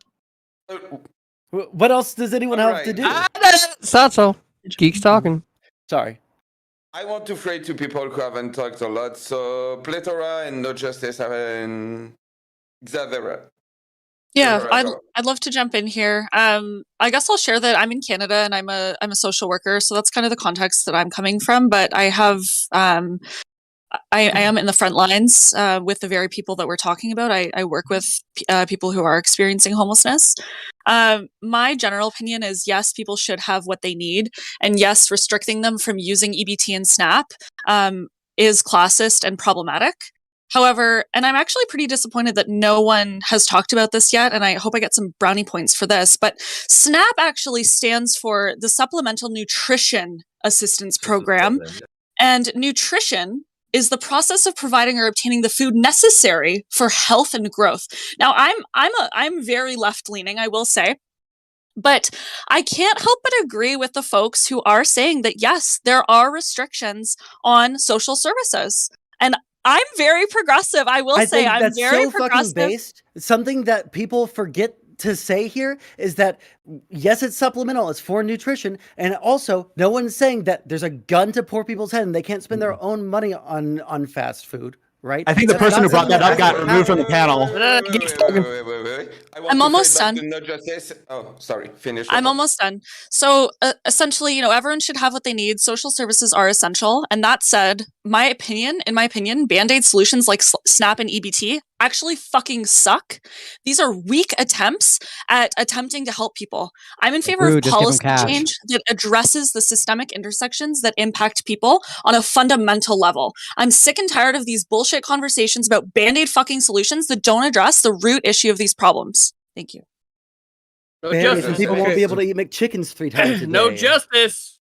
What else does anyone have to do? Satso. Geeks talking. Sorry. I want to phrase to people who haven't talked a lot. So plethora and no justice and Xavera. Yeah, I'd love to jump in here. I guess I'll share that I'm in Canada and I'm a social worker, so that's kind of the context that I'm coming from. But I have I am in the front lines with the very people that we're talking about. I work with people who are experiencing homelessness. My general opinion is yes, people should have what they need, and yes, restricting them from using EBT and SNAP is classist and problematic. However, and I'm actually pretty disappointed that no one has talked about this yet, and I hope I get some brownie points for this, but SNAP actually stands for the Supplemental Nutrition Assistance Program, and nutrition is the process of providing or obtaining the food necessary for health and growth. Now, I'm very left-leaning, I will say, but I can't help but agree with the folks who are saying that, yes, there are restrictions on social services. And I'm very progressive. I will say I'm that's very so progressive. fucking based. Something that people forget to say here is that yes, it's supplemental, it's for nutrition, and also no one's saying that there's a gun to poor people's head and they can't spend their own money on fast food, right? I think the person who brought that up got removed from the panel. Wait. I'm almost done. No justice. Oh, sorry. Finish. I'm almost done. So essentially, everyone should have what they need. Social services are essential. And that said, in my opinion, Band-Aid solutions like SNAP and EBT actually fucking suck. These are weak attempts at attempting to help people. I'm in favor of policy change that addresses the systemic intersections that impact people on a fundamental level. I'm sick and tired of these bullshit conversations about Band-Aid fucking solutions that don't address the root issue of these problems. Thank you. No justice. People won't be able to eat McChickens 3 times a day. No justice.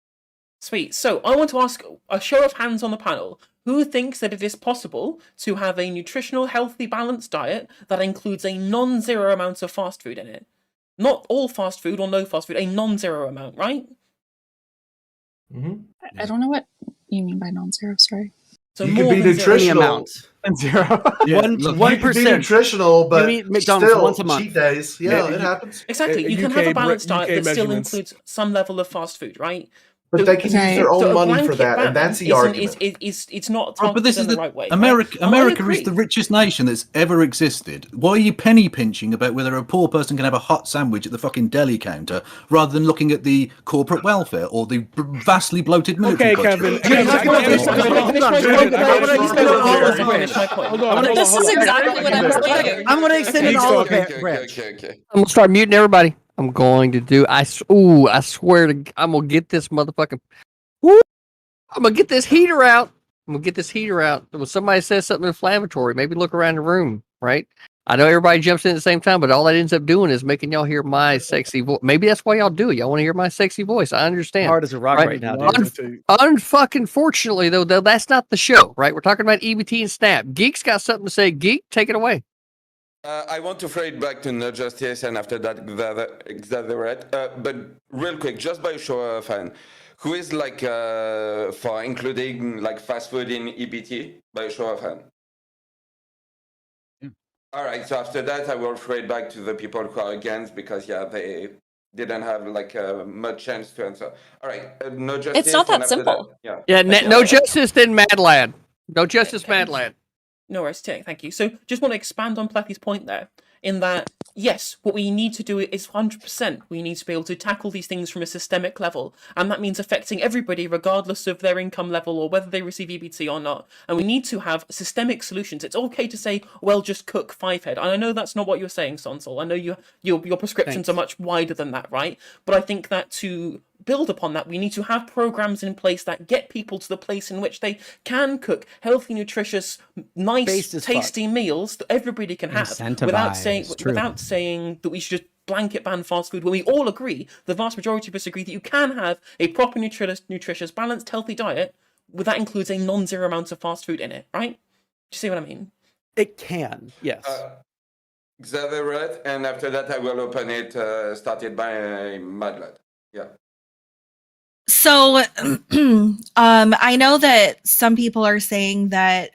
Sweet. So I want to ask a show of hands on the panel. Who thinks that it is possible to have a nutritional, healthy, balanced diet that includes a non-zero amount of fast food in it? Not all fast food or no fast food, a non-zero amount, right? I don't know what you mean by non-zero. Sorry. So you more can be than zero. nutritional. amount. Zero. Yeah, One- look, 1%. You can be nutritional, but You eat McDonald's still once a month. cheat days. Yeah, it happens. Exactly. You can have a balanced diet that still includes some level of fast food, right? But they can use their own money for that, and that's the argument. It's not Oh, but this targeted is in the right way. America. Right? And I America is agree. the richest nation that's ever existed. Why are you penny pinching about whether a poor person can have a hot sandwich at the fucking deli counter rather than looking at the corporate welfare or the vastly bloated military Okay, budget? Kevin. This is exactly what I'm saying. I'm going to extend an olive branch. I'm gonna start muting everybody. I'm going to do. I swear to. I'm gonna get this motherfucking. Woo, I'm gonna get this heater out. When somebody says something inflammatory, maybe look around the room. Right. I know everybody jumps in at the same time, but all that ends up doing is making y'all hear my sexy voice. Maybe that's why y'all do it. Y'all want to hear my sexy voice. I understand. Hard as a rock right now, dude. Unfucking fortunately, though, that's not the show, right? We're talking about EBT and Snap. Geek's got something to say. Geek, take it away. I want to throw it back to No Justice and after that, Xavier. But real quick, just by a show of hand, who is like for including like fast food in EBT? By a show of hand. All right. So after that, I will throw it back to the people who are against because they didn't have like much chance to answer. All right. No Justice. It's not that and after simple. No justice, then Mad Lad. No justice, Mad Lad. No worries, thank you. So just want to expand on Plethy's point there, in that, yes, what we need to do is 100%. We need to be able to tackle these things from a systemic level, and that means affecting everybody regardless of their income level or whether they receive EBT or not. And we need to have systemic solutions. It's okay to say, well, just cook 5-head. And I know that's not what you're saying, Sonsol. I know your prescriptions are much wider than that, right? But I think that to build upon that, we need to have programs in place that get people to the place in which they can cook healthy, nutritious, nice, tasty meals that everybody can have without saying that we should just blanket ban fast food, when we all agree, the vast majority of us agree, that you can have a proper, nutritious, balanced, healthy diet that includes a non-zero amount of fast food in it, right? Do you see what I mean? It can, yes. Xavier, and after that, I will open it, started by Mad Lad. Yeah. So, I know that some people are saying that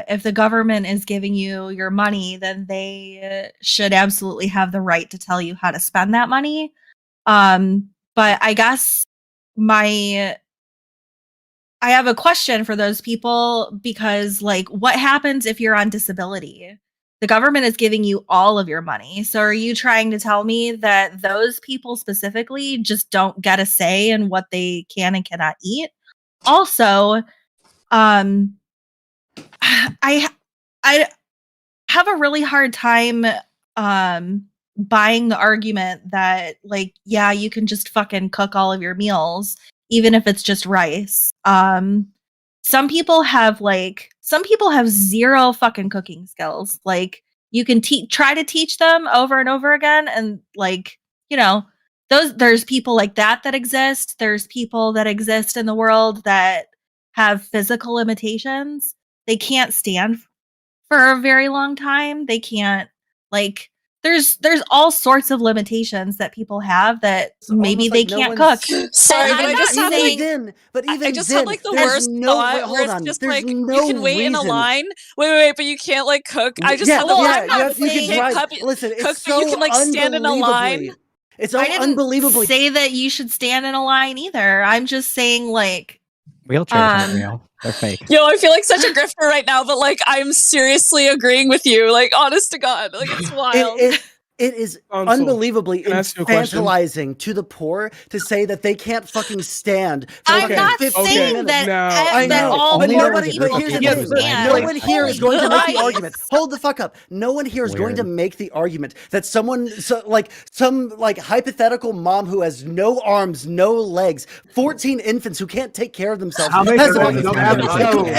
if the government is giving you your money, then they should absolutely have the right to tell you how to spend that money. But I guess I have a question for those people, because like, what happens if you're on disability? The government is giving you all of your money. So are you trying to tell me that those people specifically just don't get a say in what they can and cannot eat? Also, I have a really hard time buying the argument that, like, yeah, you can just fucking cook all of your meals, even if it's just rice. Some people have zero fucking cooking skills. Like, you can try to teach them over and over again, and like, you know, there's people like that exist. There's people that exist in the world that have physical limitations. They can't stand for a very long time. They can't, like, there's all sorts of limitations that people have that maybe they can't cook. Sorry, but I just have like I just had like the worst thought where it's just like you can wait in a line. Wait, but you can't like cook. I just had the I'm not saying listen, cook, it's so you can like stand in a line. It's I didn't unbelievably say that you should stand in a line either. I'm just saying, like, wheelchairs aren't real. They're fake. Yo, I feel like such a grifter right now, but like I'm seriously agreeing with you. Like, honest to God, like it's wild. It is unbelievably infantilizing to the poor to say that they can't fucking stand for I'm not saying that I know, all but poor nobody. people But here's the can thing: stand. no one here is going to make the Christ. argument. Hold the fuck up! No one here is going to make the argument that some hypothetical mom who has no arms, no legs, 14 infants who can't take care of themselves. How many has people a- don't have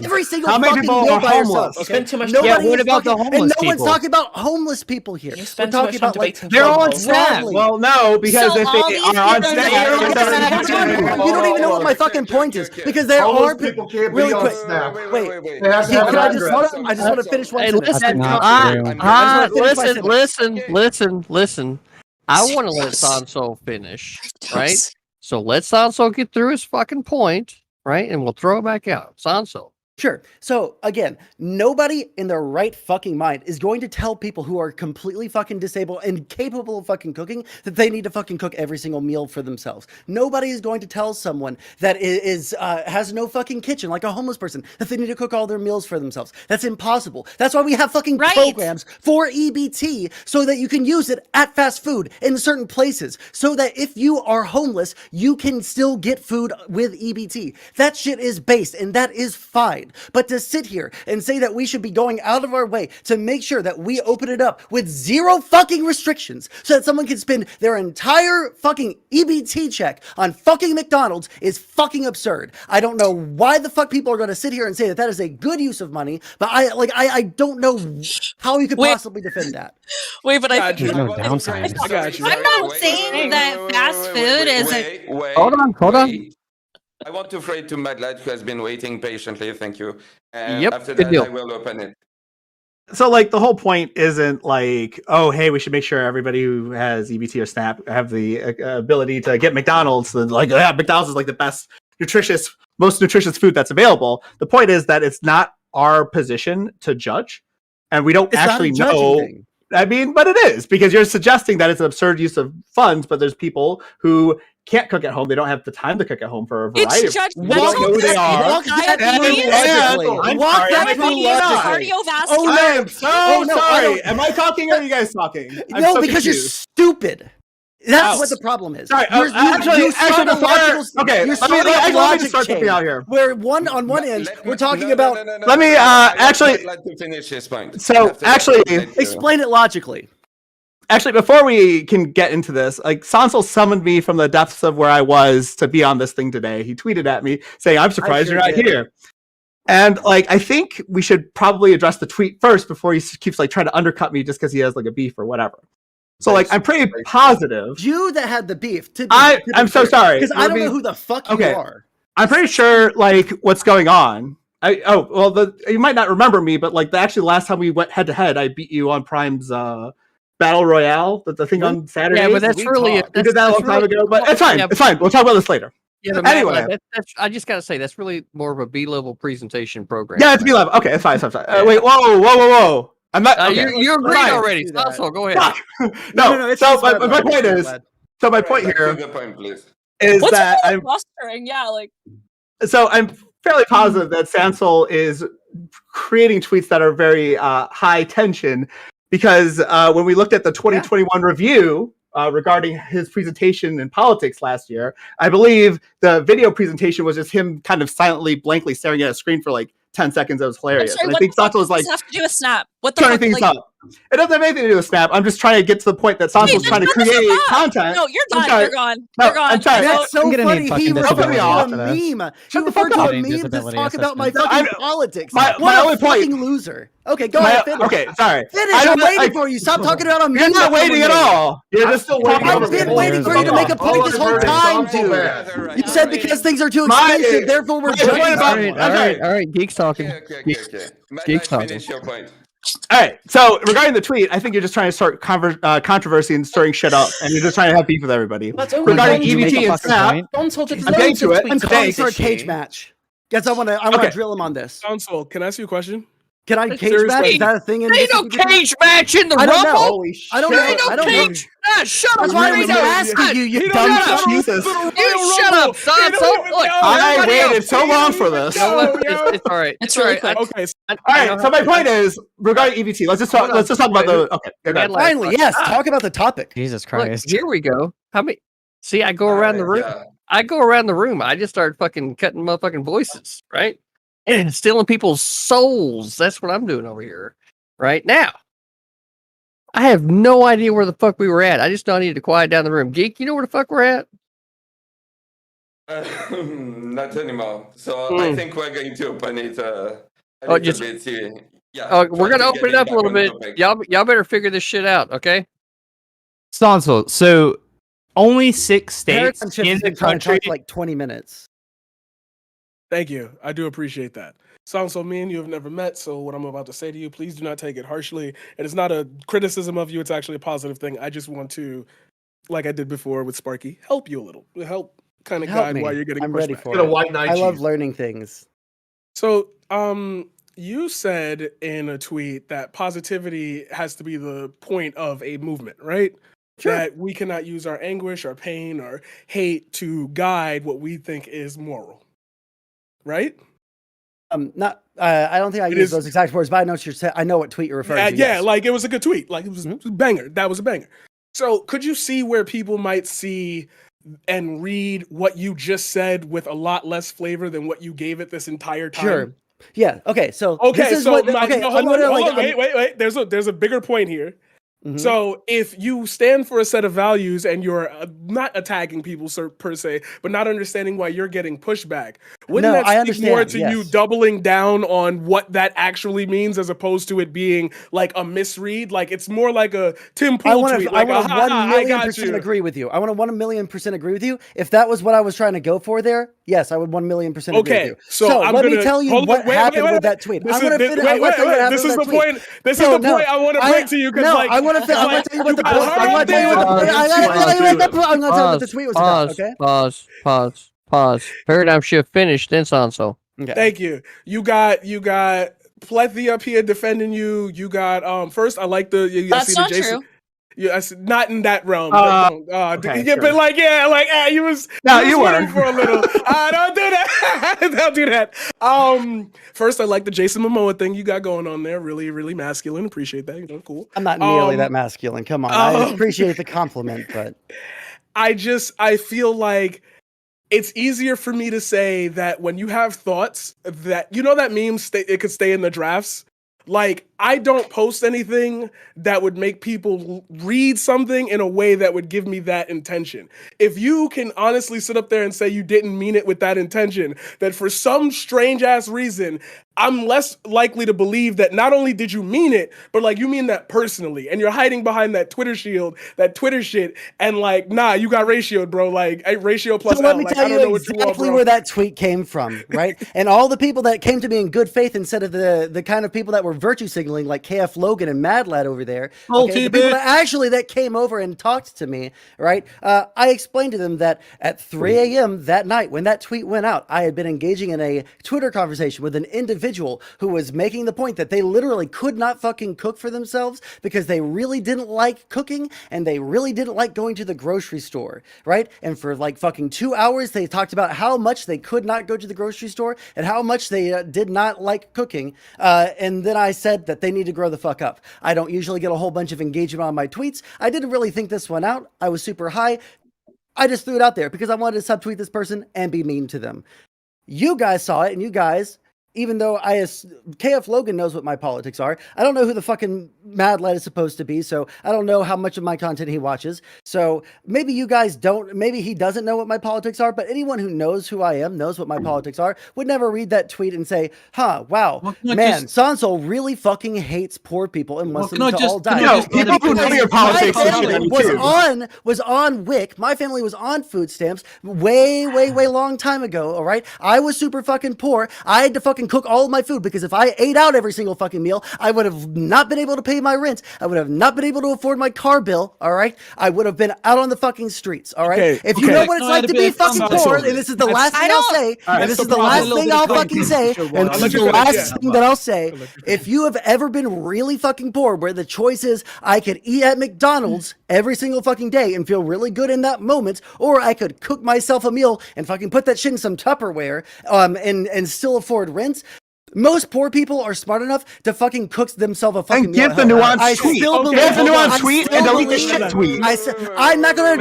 every single How many fucking people meal are by homeless? yourself. Spend too much Nobody time- Yeah, what is about the fucking- homeless And no one's people? talking about homeless people here. We're spend too talking much I'm about like debating They're on Rumble. Snap. broadly. Well, no, because So if all they these are on people- Snap, You don't even know what my fucking point is because there All those are people can't be really on quick. Snap. Wait. They have to have Can an I just address. hold on? I just want to finish one Hey, sentence. listen, listen. I want to let Sanso finish, right? So let Sanso get through his fucking point, right? And we'll throw it back out. Sanso. Sure. So again, nobody in their right fucking mind is going to tell people who are completely fucking disabled and capable of fucking cooking that they need to fucking cook every single meal for themselves. Nobody is going to tell someone that has no fucking kitchen, like a homeless person, that they need to cook all their meals for themselves. That's impossible. That's why we have fucking programs for EBT so that you can use it at fast food in certain places, so that if you are homeless, you can still get food with EBT. That shit is based, and that is fine. But to sit here and say that we should be going out of our way to make sure that we open it up with zero fucking restrictions so that someone can spend their entire fucking EBT check on fucking McDonald's is fucking absurd. I don't know why the fuck people are going to sit here and say that that is a good use of money, but I don't know how you could possibly defend that. Wait, but I There's no downside. I got you. I'm not saying that fast food isn't. Hold on. I want to pray to Madlad, who has been waiting patiently. Thank you. And Yep, after good that, deal. I will open it. So like the whole point isn't like, oh hey, we should make sure everybody who has EBT or SNAP have the ability to get McDonald's. And like, yeah, McDonald's is like the best most nutritious food that's available. The point is that it's not our position to judge, and we don't actually know. Thing. I mean, but it is, because you're suggesting that it's an absurd use of funds, but there's people who can't cook at home. They don't have the time to cook at home for a variety of reasons. We don't know who they are. Walk that through logically. Oh, I am so sorry. Am I talking or are you guys talking? No, because you're stupid. That's what the problem is. Sorry, You're starting a logic chain out here. where on one end we're talking about. Let me actually like to finish his point. So actually, explain it logically. Actually, before we can get into this, like Sansel summoned me from the depths of where I was to be on this thing today. He tweeted at me saying, "I'm surprised you're not here." And like, I think we should probably address the tweet first before he keeps like trying to undercut me just because he has like a beef or whatever. So like, I'm pretty positive. You that had the beef. I'm so sorry because I don't know who the fuck you are. I'm pretty sure like what's going on. You might not remember me, but like actually the last time we went head to head, I beat you on Prime's Battle Royale, the thing on Saturday. Yeah, but that's really we did that a long time ago. But it's fine. It's fine. We'll talk about this later. Yeah, anyway, I just gotta say that's really more of a B-level presentation program. Yeah, it's B-level. Okay, it's fine. Wait, whoa! I'm not. Okay. You agreed already. So go ahead. No. So my point is. So my point here is that I'm clustering. Yeah, like. So I'm fairly positive that Sansel is creating tweets that are very high tension, because when we looked at the 2021 review regarding his presentation in politics last year, I believe the video presentation was just him kind of silently, blankly staring at a screen for like 10 seconds. That was hilarious. Sorry, and I think Sansel was like, have to do with Snap? What the turning fuck? things up. It doesn't have anything to do with Snap. I'm just trying to get to the point that Sansel's trying to create content. No, you're done. You're gone. No, You're gone. I'm sorry. That's so funny. He referred to a me. meme. He referred to a meme to talk about my fucking politics. My only fucking point. Loser. Okay, go ahead. Finish. Okay, sorry. Finish. I'm waiting for you. Stop talking about a meme. You're not waiting at all. You're just still waiting. I've been waiting for you to make a point this whole time, dude. You said because things are too expensive, therefore we're judging. All right. Geeks talking. Geeks talking. Finish your point. All right. So regarding the tweet, I think you're just trying to start controversy and stirring shit up, and you're just trying to have beef with everybody. Regarding EBT and Snap, I'm getting to it. I'm calling for a cage match. Guess I want to drill him on this. Council, can I ask you a question? Can I cage match? Is that a thing? Ain't no cage match in the Rumble. I don't know. I don't know. Shut up. That's why I was asking you, you dumb Jesus. You shut up, Sanso. Look, I waited so long for this. It's all right. It's really quick. Okay. All right. So my point is, regarding EBT, let's just talk about the. Okay. Finally, yes. Talk about the topic. Jesus Christ. Look, here we go. How many? See, I go around the room. I go around the room. I just start fucking cutting motherfucking voices, right? And stealing people's souls. That's what I'm doing over here. Right now. I have no idea where the fuck we were at. I just know I needed to quiet down the room. Geek, you know where the fuck we're at? Not anymore. So I think we're going to open it a Oh, little just- bit here. Yeah. We're gonna open it up a little bit. Y'all better figure this shit out, okay? Sanso, so only 6 states Paradigm Shift in has the been trying to country. talk for like 20 minutes. Thank you. I do appreciate that. Sanso, me and you have never met, so what I'm about to say to you, please do not take it harshly. And it's not a criticism of you, it's actually a positive thing. I just want to, like I did before with Sparky, help you a little. Help kind of Help guide me. while you're getting I'm pushed ready back. for it. I love learning things. So, you said in a tweet that positivity has to be the point of a movement, right? Sure. That we cannot use our anguish, our pain, or hate to guide what we think is moral, right? Not. I don't think I It use is- those exact words, but I know what you're saying. I know what tweet you're referring to. Yeah, Yes. like it was a good tweet. Like it was a banger. That was a banger. So could you see where people might see and read what you just said with a lot less flavor than what you gave it this entire time? Sure. Yeah. Okay. So Okay, this is so what. my, Okay. no, I'm hold on, gonna, hold like, on, wait. There's a bigger point here. So if you stand for a set of values and you're not attacking people per se, but not understanding why you're getting pushback, wouldn't No, that I speak more understand, to you yes. doubling down on what that actually means as opposed to it being like a misread? Like it's more like a Tim I Pool want tweet. to. Like, I want to "Ha, ha, I 1,000,000% got you." agree with you. I want to 1,000,000% agree with you. If that was what I was trying to go for there, yes, I would 1,000,000% agree with Okay, you. so I'm let gonna me tell you hold on, what wait, happened wait, with wait. that tweet. This I'm gonna is- finish. wait, I'm gonna tell you what happened This with is that the tweet. point. This is the point I want to bring to you because, no, like, I want to. I'm gonna tell you what the. got her I'm gonna up tell you what the. there. I gotta tell you what the. I'm gonna tell you what the tweet was about. Okay. Pause. Paradigm shift finished, then Sanso. Thank you. You got Plethy up here defending you. You got first. I like the. I That's see the not Jason. true. Yeah, not in that realm. Okay, yeah, sure. but like, you was. No, you you was were. winning for a little. Don't do that. Don't do that. First, I like the Jason Momoa thing you got going on there. Really, really masculine. Appreciate that. Cool. I'm not nearly that masculine. Come on. I appreciate the compliment, but I feel like it's easier for me to say that when you have thoughts that, that meme, it could stay in the drafts. Like, I don't post anything that would make people read something in a way that would give me that intention. If you can honestly sit up there and say you didn't mean it with that intention, that for some strange ass reason, I'm less likely to believe that not only did you mean it, but like you mean that personally, and you're hiding behind that Twitter shield, that Twitter shit, and like, nah, you got ratioed, bro. Like, ratio plus so let L. me Like, tell I don't you know what you want, exactly bro. where that tweet came from, right? And all the people that came to me in good faith instead of the kind of people that were virtue signaling, like KF Logan and Mad Lad over there. Okay, the people that actually that came over and talked to me, right? I explained to them that at 3 a.m. that night when that tweet went out, I had been engaging in a Twitter conversation with an individual who was making the point that they literally could not fucking cook for themselves because they really didn't like cooking and they really didn't like going to the grocery store, right? And for like fucking 2 hours, they talked about how much they could not go to the grocery store and how much they did not like cooking. And then I said that they need to grow the fuck up. I don't usually get a whole bunch of engagement on my tweets. I didn't really think this one out. I was super high. I just threw it out there because I wanted to subtweet this person and be mean to them. You guys saw it, and you guys, even though KF Logan knows what my politics are, I don't know who the fucking Mad Lad is supposed to be, so I don't know how much of my content he watches. So maybe you guys don't, maybe he doesn't know what my politics are, but anyone who knows who I am, knows what my politics are, would never read that tweet and say, wow, man, Sanso really fucking hates poor people and wants them to all die. No, people who know your politics My family was on WIC. My family was on food stamps way long time ago, all right? I was super fucking poor. I had to fucking cook all of my food because if I ate out every single fucking meal, I would have not been able to pay my rent. I would have not been able to afford my car bill, all right? I would have been out on the fucking streets, all right? If you know what it's like to be fucking poor, and this is the last thing I'll say, and this is the last thing I'll fucking say, and this is the last thing that I'll say, if you have ever been really fucking poor where the choice is I could eat at McDonald's every single fucking day and feel really good in that moment, or I could cook myself a meal and fucking put that shit in some Tupperware and still afford rent. Most poor people are smart enough to fucking cook themselves a fucking meal. Give the nuanced tweet. Give the nuanced tweet and delete the shit tweet. I'm not going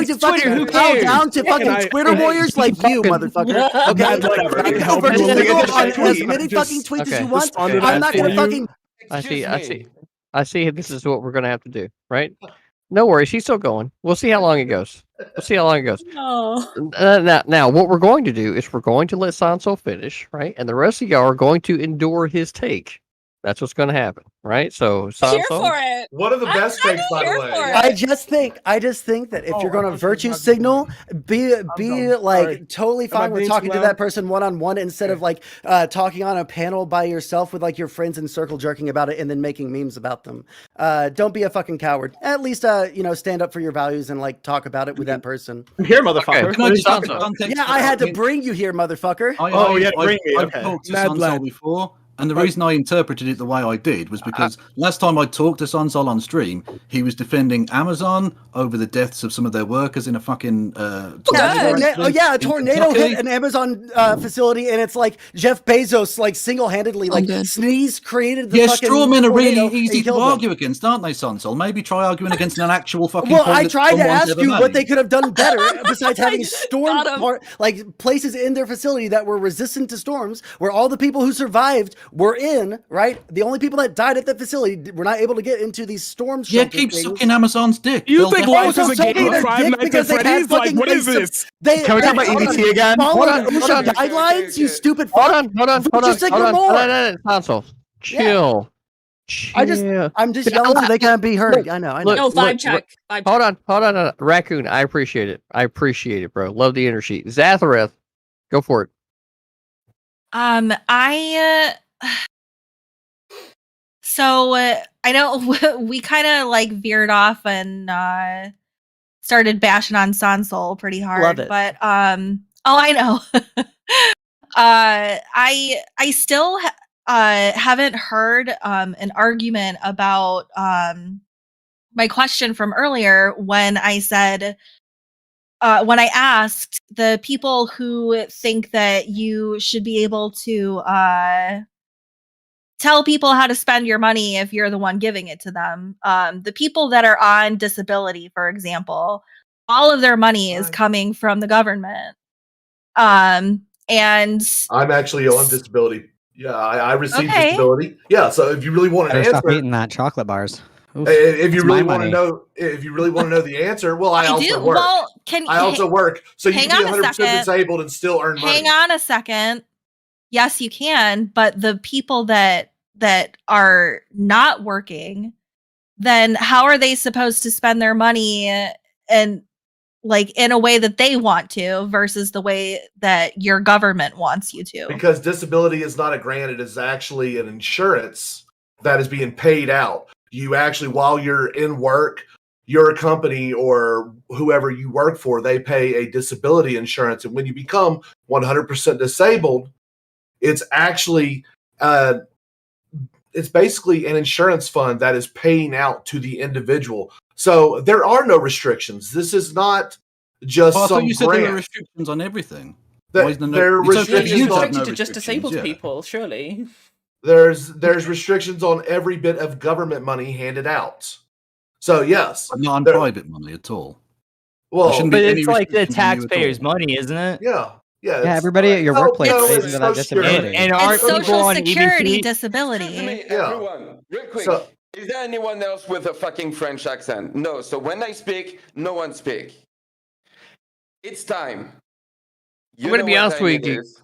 to fucking bow down to fucking Twitter warriors like you, motherfucker. Okay, feel free to go on as many fucking tweets as you want. I'm not gonna fucking. I see. This is what we're gonna have to do, right? No worries, she's still going. We'll see how long it goes. No. Now, what we're going to do is we're going to let Sanso finish, right? And the rest of y'all are going to endure his take. That's what's going to happen, right? So, Here Sansa, for it. One of the best takes, by the Here way. for it. I just think that if you're going to virtue signal, be like totally Am I fine with being talking too to that loud? person one on one instead of like talking on a panel by yourself with like your friends and circle jerking about it and then making memes about them. Don't be a fucking coward. At least stand up for your values and like talk about it with that person. I'm here, motherfucker. Can I just have the context? Yeah, I had to bring you here, motherfucker. I've talked to Sansol before, and the reason I interpreted it the way I did was because last time I talked to Sansol on stream, he was defending Amazon over the deaths of some of their workers in a fucking a tornado hit an Amazon facility, and it's like Jeff Bezos like single-handedly like sneeze created the Yeah, fucking strawmen are really tornado easy and to killed them. argue against, aren't they, Sansol? Maybe try arguing against an actual fucking Well, point I that tried to someone's ask ever you what made. they could have done better besides having like places in their facility that were resistant to storms, where all the people who survived were in, right? The only people that died at that facility were not able to get into these storm Yeah, shelter keep things. sucking Amazon's dick. You They'll think definitely- life is a game of Five Nights at Freddy's? Like, what is this? Can we talk about EBT again? Follow Hold on, hold on. guidelines, you stupid hold fuck. on, hold on, hold on, Just hold ignore on, more. Sansa, chill. I'm just yelling so they can't be heard. I know. Look, hold on. Raccoon, I appreciate it. I appreciate it, bro. Love the energy. Zathareth, go for it. I know we kind of like veered off and started bashing on Sansol pretty hard, Love it. but I know. I still haven't heard an argument about my question from earlier when I said when I asked the people who think that you should be able to tell people how to spend your money if you're the one giving it to them. The people that are on disability, for example, all of their money is coming from the government. And I'm actually on disability. Yeah, I received Okay. disability. Yeah, so if you really want an Better stop answer, eating that chocolate bars. Oof, if you that's my really want to money. know, if you really want to know the answer, well, I also do. work. Well, I also work, so you hang can be on a 100% second. disabled and still earn money. Hang on a second. Yes, you can, but the people that are not working, then how are they supposed to spend their money and like in a way that they want to versus the way that your government wants you to? Because disability is not a grant, it is actually an insurance that is being paid out. You actually, while you're in work, your company or whoever you work for, they pay a disability insurance. And when you become 100% disabled, it's actually, it's basically an insurance fund that is paying out to the individual. So there are no restrictions. This is not just Well, I thought some you said there were grant. restrictions on everything. That- Why isn't there are it's okay for restrictions you to on- have no Restricted to just disabled restrictions, yeah. people, surely. There's restrictions on every bit of government money handed out. So yes, But not on there- private money at all. Well, There shouldn't be But any it's like the restrictions on you at all. taxpayers' money, isn't it? Yeah. Yeah, it's- everybody at your Oh, workplace no, pays it's into that Social Security. disability. And It's aren't people Social on Security EBT? disability. Excuse me, Yeah. everyone, real quick. So- Is there anyone else with a fucking French accent? No. So when I speak, no one speak. It's time. I'm going to be honest with you, Geek. Is.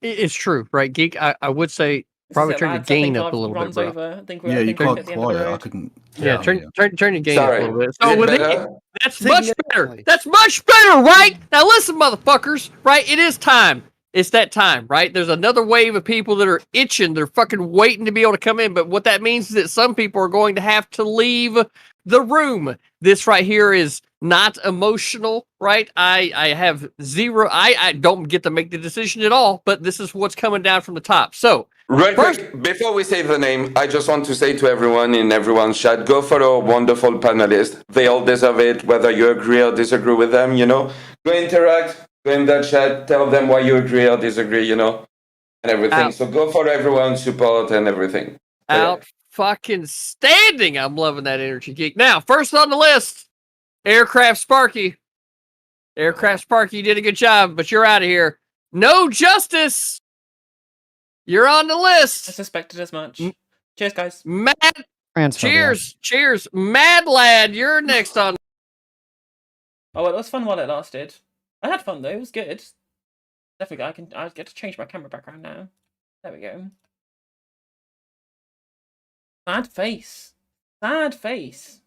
It's true, right, Geek? I would say probably turn your gain up a little bit, bro. I think we're, Yeah, I you're think we're quite at the end of the quiet. I road. couldn't. Yeah, turn your gain Sorry. up a little bit. Is So it with better? it, that's much better. That's much better, right? Now listen, motherfuckers, right? It is time. It's that time, right? There's another wave of people that are itching. They're fucking waiting to be able to come in. But what that means is that some people are going to have to leave the room. This right here is not emotional, right? I have zero. I don't get to make the decision at all. But this is what's coming down from the top. So Real quick, before we say the name, I just want to say to everyone in everyone's chat, go follow wonderful panelists. They all deserve it, whether you agree or disagree with them, you know. Go interact, go in that chat, tell them why you agree or disagree, you know, and everything. So go follow everyone, support and everything. So, yeah. out fucking standing. I'm loving that energy, Geek. Now, first on the list, Aircraft Sparky. Aircraft Sparky, you did a good job, but you're out of here. No Justice. You're on the list. I suspected as much. Cheers, guys. Mad. Transphobia. Cheers. Mad Lad, you're next on. Oh, well, it was fun while it lasted. I had fun though. It was good. Definitely, I get to change my camera background now. There we go. Sad face. Sad face.